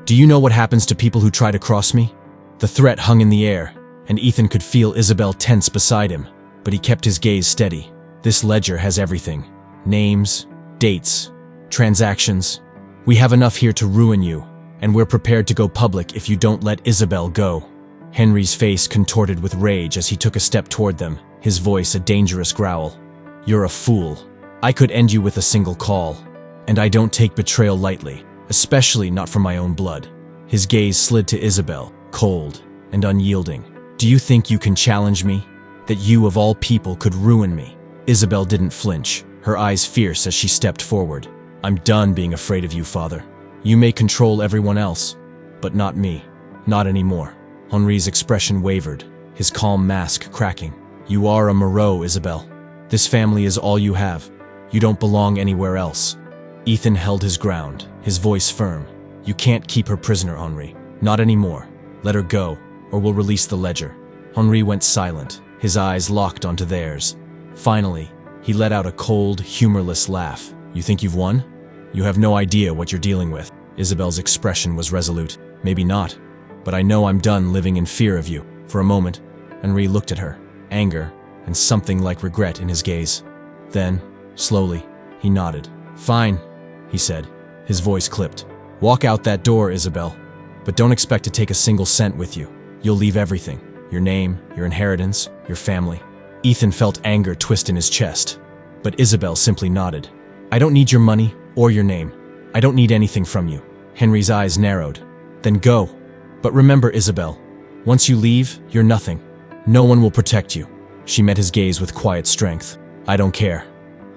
Speaker 1: Do you know what happens to people who try to cross me? The threat hung in the air, and Ethan could feel Isabelle tense beside him, but he kept his gaze steady. This ledger has everything. Names, dates, transactions. We have enough here to ruin you, and we're prepared to go public if you don't let Isabelle go. Henri's face contorted with rage as he took a step toward them, his voice a dangerous growl. You're a fool. I could end you with a single call, and I don't take betrayal lightly, especially not from my own blood. His gaze slid to Isabelle, cold and unyielding. Do you think you can challenge me? That you of all people could ruin me? Isabelle didn't flinch, her eyes fierce as she stepped forward. I'm done being afraid of you, Father. You may control everyone else, but not me. Not anymore. Henri's expression wavered, his calm mask cracking. You are a Moreau, Isabelle. This family is all you have. You don't belong anywhere else. Ethan held his ground, his voice firm. You can't keep her prisoner, Henri. Not anymore. Let her go, or we'll release the ledger. Henri went silent, his eyes locked onto theirs. Finally, he let out a cold, humorless laugh. You think you've won? You have no idea what you're dealing with. Isabelle's expression was resolute. Maybe not, but I know I'm done living in fear of you. For a moment, Henri looked at her, anger and something like regret in his gaze. Then, slowly, he nodded. Fine, he said, his voice clipped. Walk out that door, Isabelle, but don't expect to take a single cent with you. You'll leave everything. Your name, your inheritance, your family. Ethan felt anger twist in his chest, but Isabelle simply nodded. I don't need your money or your name. I don't need anything from you. Henri's eyes narrowed. Then go. But remember, Isabelle, once you leave, you're nothing. No one will protect you. She met his gaze with quiet strength. I don't care.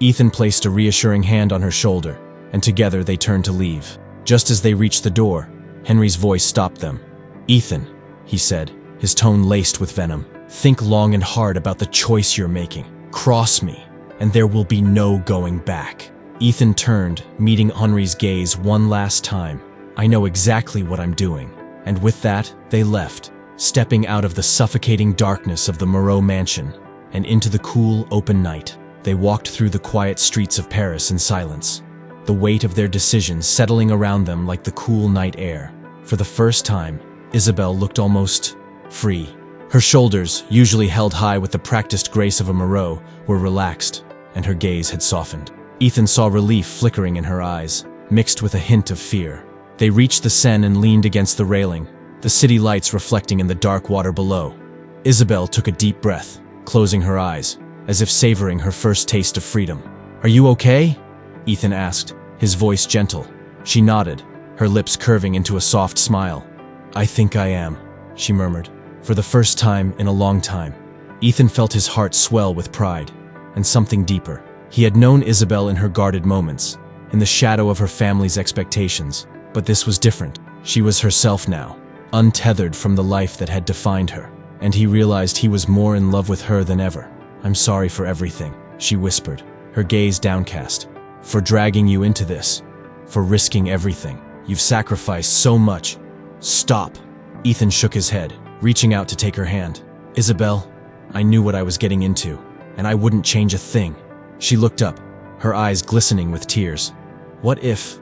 Speaker 1: Ethan placed a reassuring hand on her shoulder, and together they turned to leave. Just as they reached the door, Henri's voice stopped them. Ethan, he said, his tone laced with venom. Think long and hard about the choice you're making. Cross me, and there will be no going back. Ethan turned, meeting Henri's gaze one last time. I know exactly what I'm doing. And with that, they left, stepping out of the suffocating darkness of the Moreau mansion and into the cool, open night. They walked through the quiet streets of Paris in silence, the weight of their decisions settling around them like the cool night air. For the first time, Isabelle looked almost free. Her shoulders, usually held high with the practiced grace of a Moreau, were relaxed, and her gaze had softened. Ethan saw relief flickering in her eyes, mixed with a hint of fear. They reached the Seine and leaned against the railing, the city lights reflecting in the dark water below. Isabelle took a deep breath, closing her eyes, as if savoring her first taste of freedom. Are you okay? Ethan asked, his voice gentle. She nodded, her lips curving into a soft smile. I think I am, she murmured. For the first time in a long time, Ethan felt his heart swell with pride, and something deeper. He had known Isabelle in her guarded moments, in the shadow of her family's expectations, but this was different. She was herself now, untethered from the life that had defined her, and he realized he was more in love with her than ever. I'm sorry for everything, she whispered, her gaze downcast. For dragging you into this. For risking everything. You've sacrificed so much. Stop. Ethan shook his head, reaching out to take her hand. Isabel, I knew what I was getting into, and I wouldn't change a thing. She looked up, her eyes glistening with tears. What if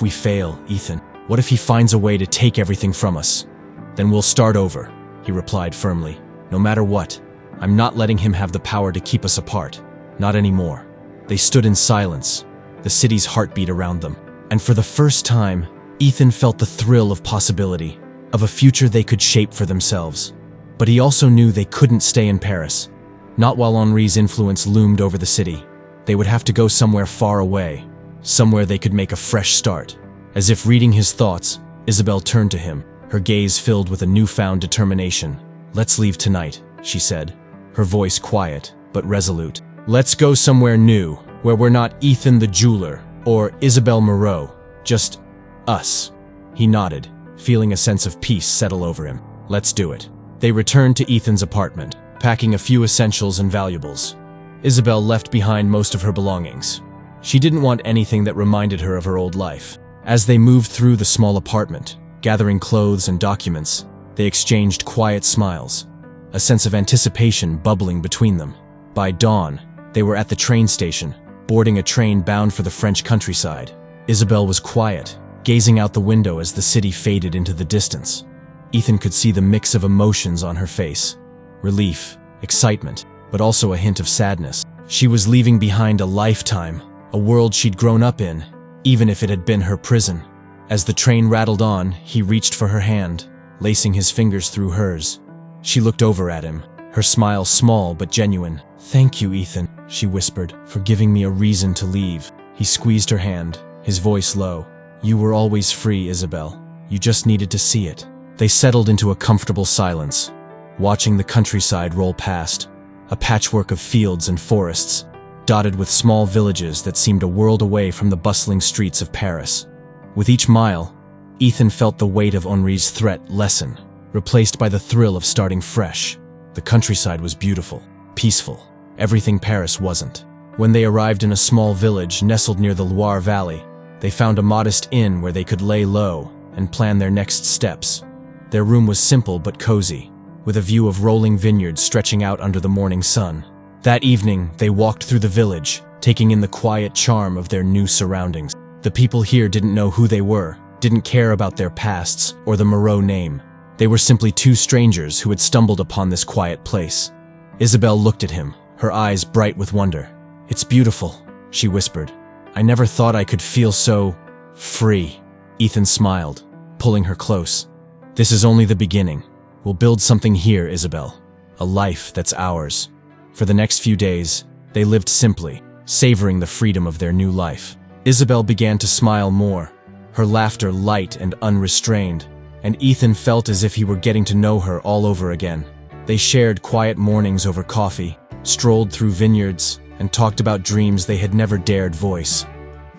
Speaker 1: we fail, Ethan? What if he finds a way to take everything from us? Then we'll start over, he replied firmly. No matter what, I'm not letting him have the power to keep us apart. Not anymore. They stood in silence, the city's heartbeat around them. And for the first time, Ethan felt the thrill of possibility, of a future they could shape for themselves. But he also knew they couldn't stay in Paris. Not while Henri's influence loomed over the city. They would have to go somewhere far away, somewhere they could make a fresh start. As if reading his thoughts, Isabel turned to him, her gaze filled with a newfound determination. Let's leave tonight, she said, her voice quiet but resolute. Let's go somewhere new, where we're not Ethan the jeweler or Isabel Moreau, just us. He nodded, feeling a sense of peace settle over him. Let's do it. They returned to Ethan's apartment, packing a few essentials and valuables. Isabel left behind most of her belongings. She didn't want anything that reminded her of her old life. As they moved through the small apartment, gathering clothes and documents, they exchanged quiet smiles, a sense of anticipation bubbling between them. By dawn, they were at the train station, boarding a train bound for the French countryside. Isabel was quiet, gazing out the window as the city faded into the distance. Ethan could see the mix of emotions on her face. Relief, excitement, but also a hint of sadness. She was leaving behind a lifetime, a world she'd grown up in, even if it had been her prison. As the train rattled on, he reached for her hand, lacing his fingers through hers. She looked over at him, her smile small but genuine. Thank you, Ethan, she whispered, for giving me a reason to leave. He squeezed her hand, his voice low. You were always free, Isabel. You just needed to see it. They settled into a comfortable silence, watching the countryside roll past, a patchwork of fields and forests, dotted with small villages that seemed a world away from the bustling streets of Paris. With each mile, Ethan felt the weight of Henri's threat lessen, replaced by the thrill of starting fresh. The countryside was beautiful, peaceful, everything Paris wasn't. When they arrived in a small village nestled near the Loire Valley, they found a modest inn where they could lay low and plan their next steps. Their room was simple but cozy, with a view of rolling vineyards stretching out under the morning sun. That evening, they walked through the village, taking in the quiet charm of their new surroundings. The people here didn't know who they were, didn't care about their pasts or the Moreau name. They were simply two strangers who had stumbled upon this quiet place. Isabel looked at him, her eyes bright with wonder. It's beautiful, she whispered. I never thought I could feel so free. Ethan smiled, pulling her close. This is only the beginning. We'll build something here, Isabel. A life that's ours. For the next few days, they lived simply, savoring the freedom of their new life. Isabel began to smile more, her laughter light and unrestrained, and Ethan felt as if he were getting to know her all over again. They shared quiet mornings over coffee, strolled through vineyards, and talked about dreams they had never dared voice.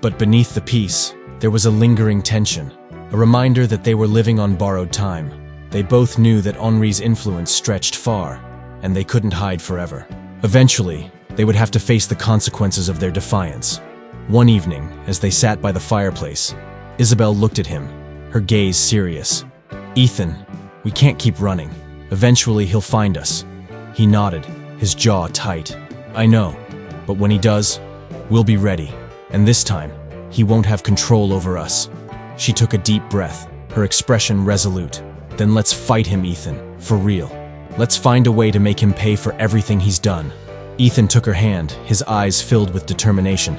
Speaker 1: But beneath the peace, there was a lingering tension, a reminder that they were living on borrowed time. They both knew that Henri's influence stretched far, and they couldn't hide forever. Eventually, they would have to face the consequences of their defiance. One evening, as they sat by the fireplace, Isabel looked at him, her gaze serious. Ethan, we can't keep running. Eventually he'll find us. He nodded, his jaw tight. I know, but when he does, we'll be ready. And this time, he won't have control over us. She took a deep breath, her expression resolute. Then let's fight him, Ethan, for real. Let's find a way to make him pay for everything he's done. Ethan took her hand, his eyes filled with determination.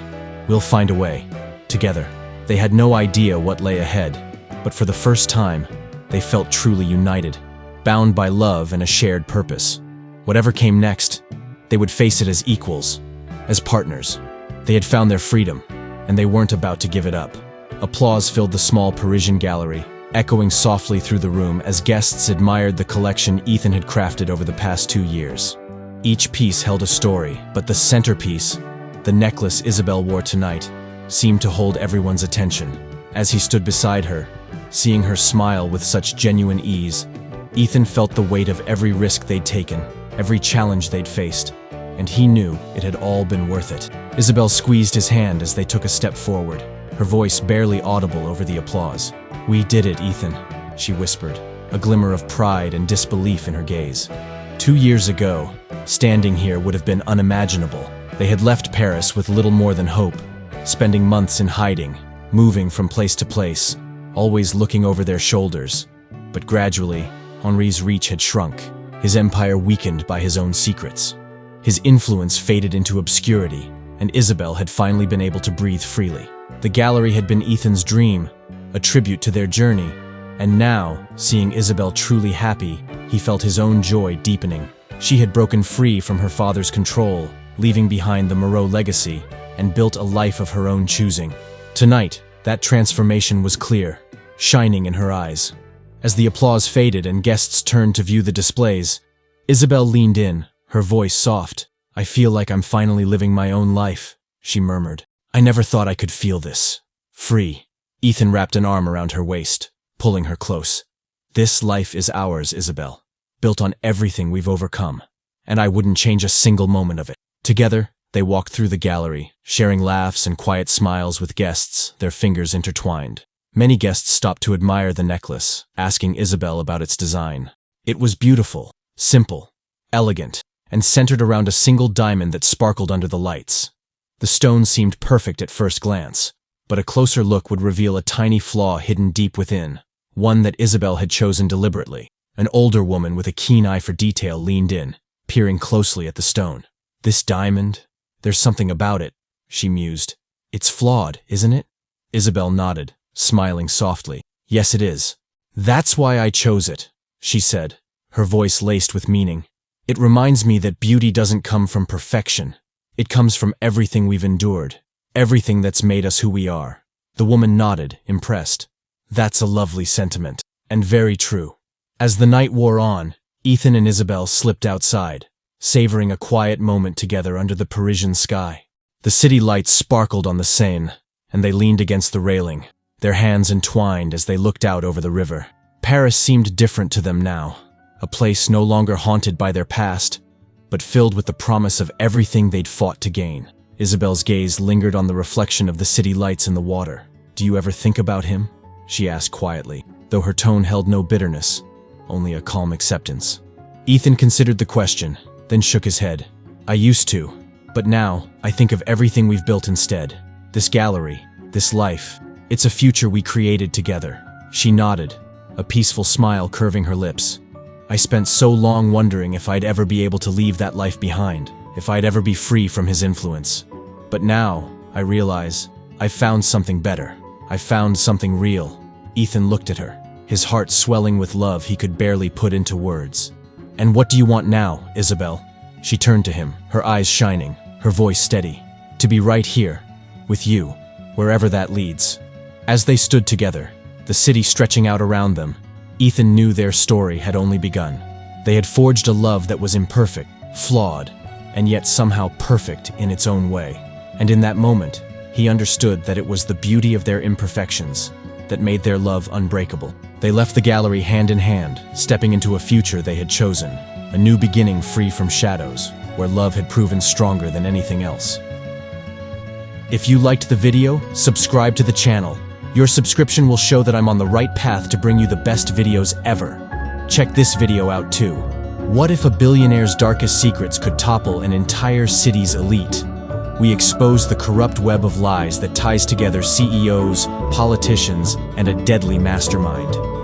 Speaker 1: We'll find a way. Together. They had no idea what lay ahead, but for the first time, they felt truly united, bound by love and a shared purpose. Whatever came next, they would face it as equals, as partners. They had found their freedom, and they weren't about to give it up. Applause filled the small Parisian gallery, echoing softly through the room as guests admired the collection Ethan had crafted over the past 2 years. Each piece held a story, but the centerpiece, the necklace Isabel wore tonight, seemed to hold everyone's attention. As he stood beside her, seeing her smile with such genuine ease, Ethan felt the weight of every risk they'd taken, every challenge they'd faced. and he knew it had all been worth it. Isabel squeezed his hand as they took a step forward, her voice barely audible over the applause. "We did it, Ethan," she whispered, a glimmer of pride and disbelief in her gaze. 2 years ago, standing here would have been unimaginable. They had left Paris with little more than hope, spending months in hiding, moving from place to place, always looking over their shoulders. But gradually, Henri's reach had shrunk, his empire weakened by his own secrets. His influence faded into obscurity, and Isabel had finally been able to breathe freely. The gallery had been Ethan's dream, a tribute to their journey, and now, seeing Isabel truly happy, he felt his own joy deepening. She had broken free from her father's control, leaving behind the Moreau legacy, and built a life of her own choosing. Tonight, that transformation was clear, shining in her eyes. As the applause faded and guests turned to view the displays, Isabel leaned in, her voice soft. "I feel like I'm finally living my own life," she murmured. "I never thought I could feel this. Free." Ethan wrapped an arm around her waist, pulling her close. "This life is ours, Isabel, built on everything we've overcome, and I wouldn't change a single moment of it." Together, they walked through the gallery, sharing laughs and quiet smiles with guests, their fingers intertwined. Many guests stopped to admire the necklace, asking Isabel about its design. It was beautiful, simple, elegant, and centered around a single diamond that sparkled under the lights. The stone seemed perfect at first glance, but a closer look would reveal a tiny flaw hidden deep within, one that Isabel had chosen deliberately. An older woman with a keen eye for detail leaned in, peering closely at the stone. "This diamond? There's something about it," she mused. "It's flawed, isn't it?" Isabel nodded, smiling softly. "Yes, it is. That's why I chose it," she said, her voice laced with meaning. "It reminds me that beauty doesn't come from perfection. It comes from everything we've endured, everything that's made us who we are." The woman nodded, impressed. "That's a lovely sentiment, and very true." As the night wore on, Ethan and Isabel slipped outside, savoring a quiet moment together under the Parisian sky. The city lights sparkled on the Seine, and they leaned against the railing, their hands entwined as they looked out over the river. Paris seemed different to them now, a place no longer haunted by their past, but filled with the promise of everything they'd fought to gain. Isabel's gaze lingered on the reflection of the city lights in the water. "Do you ever think about him?" she asked quietly, though her tone held no bitterness, only a calm acceptance. Ethan considered the question, then shook his head. "I used to, but now I think of everything we've built instead. This gallery, this life, it's a future we created together." She nodded, a peaceful smile curving her lips. "I spent so long wondering if I'd ever be able to leave that life behind, if I'd ever be free from his influence. But now, I realize, I've found something better. I've found something real." Ethan looked at her, his heart swelling with love he could barely put into words. "And what do you want now, Isabel?" She turned to him, her eyes shining, her voice steady. "To be right here, with you, wherever that leads." As they stood together, the city stretching out around them, Ethan knew their story had only begun. They had forged a love that was imperfect, flawed, and yet somehow perfect in its own way. And in that moment, he understood that it was the beauty of their imperfections that made their love unbreakable. They left the gallery hand in hand, stepping into a future they had chosen, a new beginning free from shadows, where love had proven stronger than anything else. If you liked the video, subscribe to the channel. Your subscription will show that I'm on the right path to bring you the best videos ever. Check this video out too. What if a billionaire's darkest secrets could topple an entire city's elite? We expose the corrupt web of lies that ties together CEOs, politicians, and a deadly mastermind.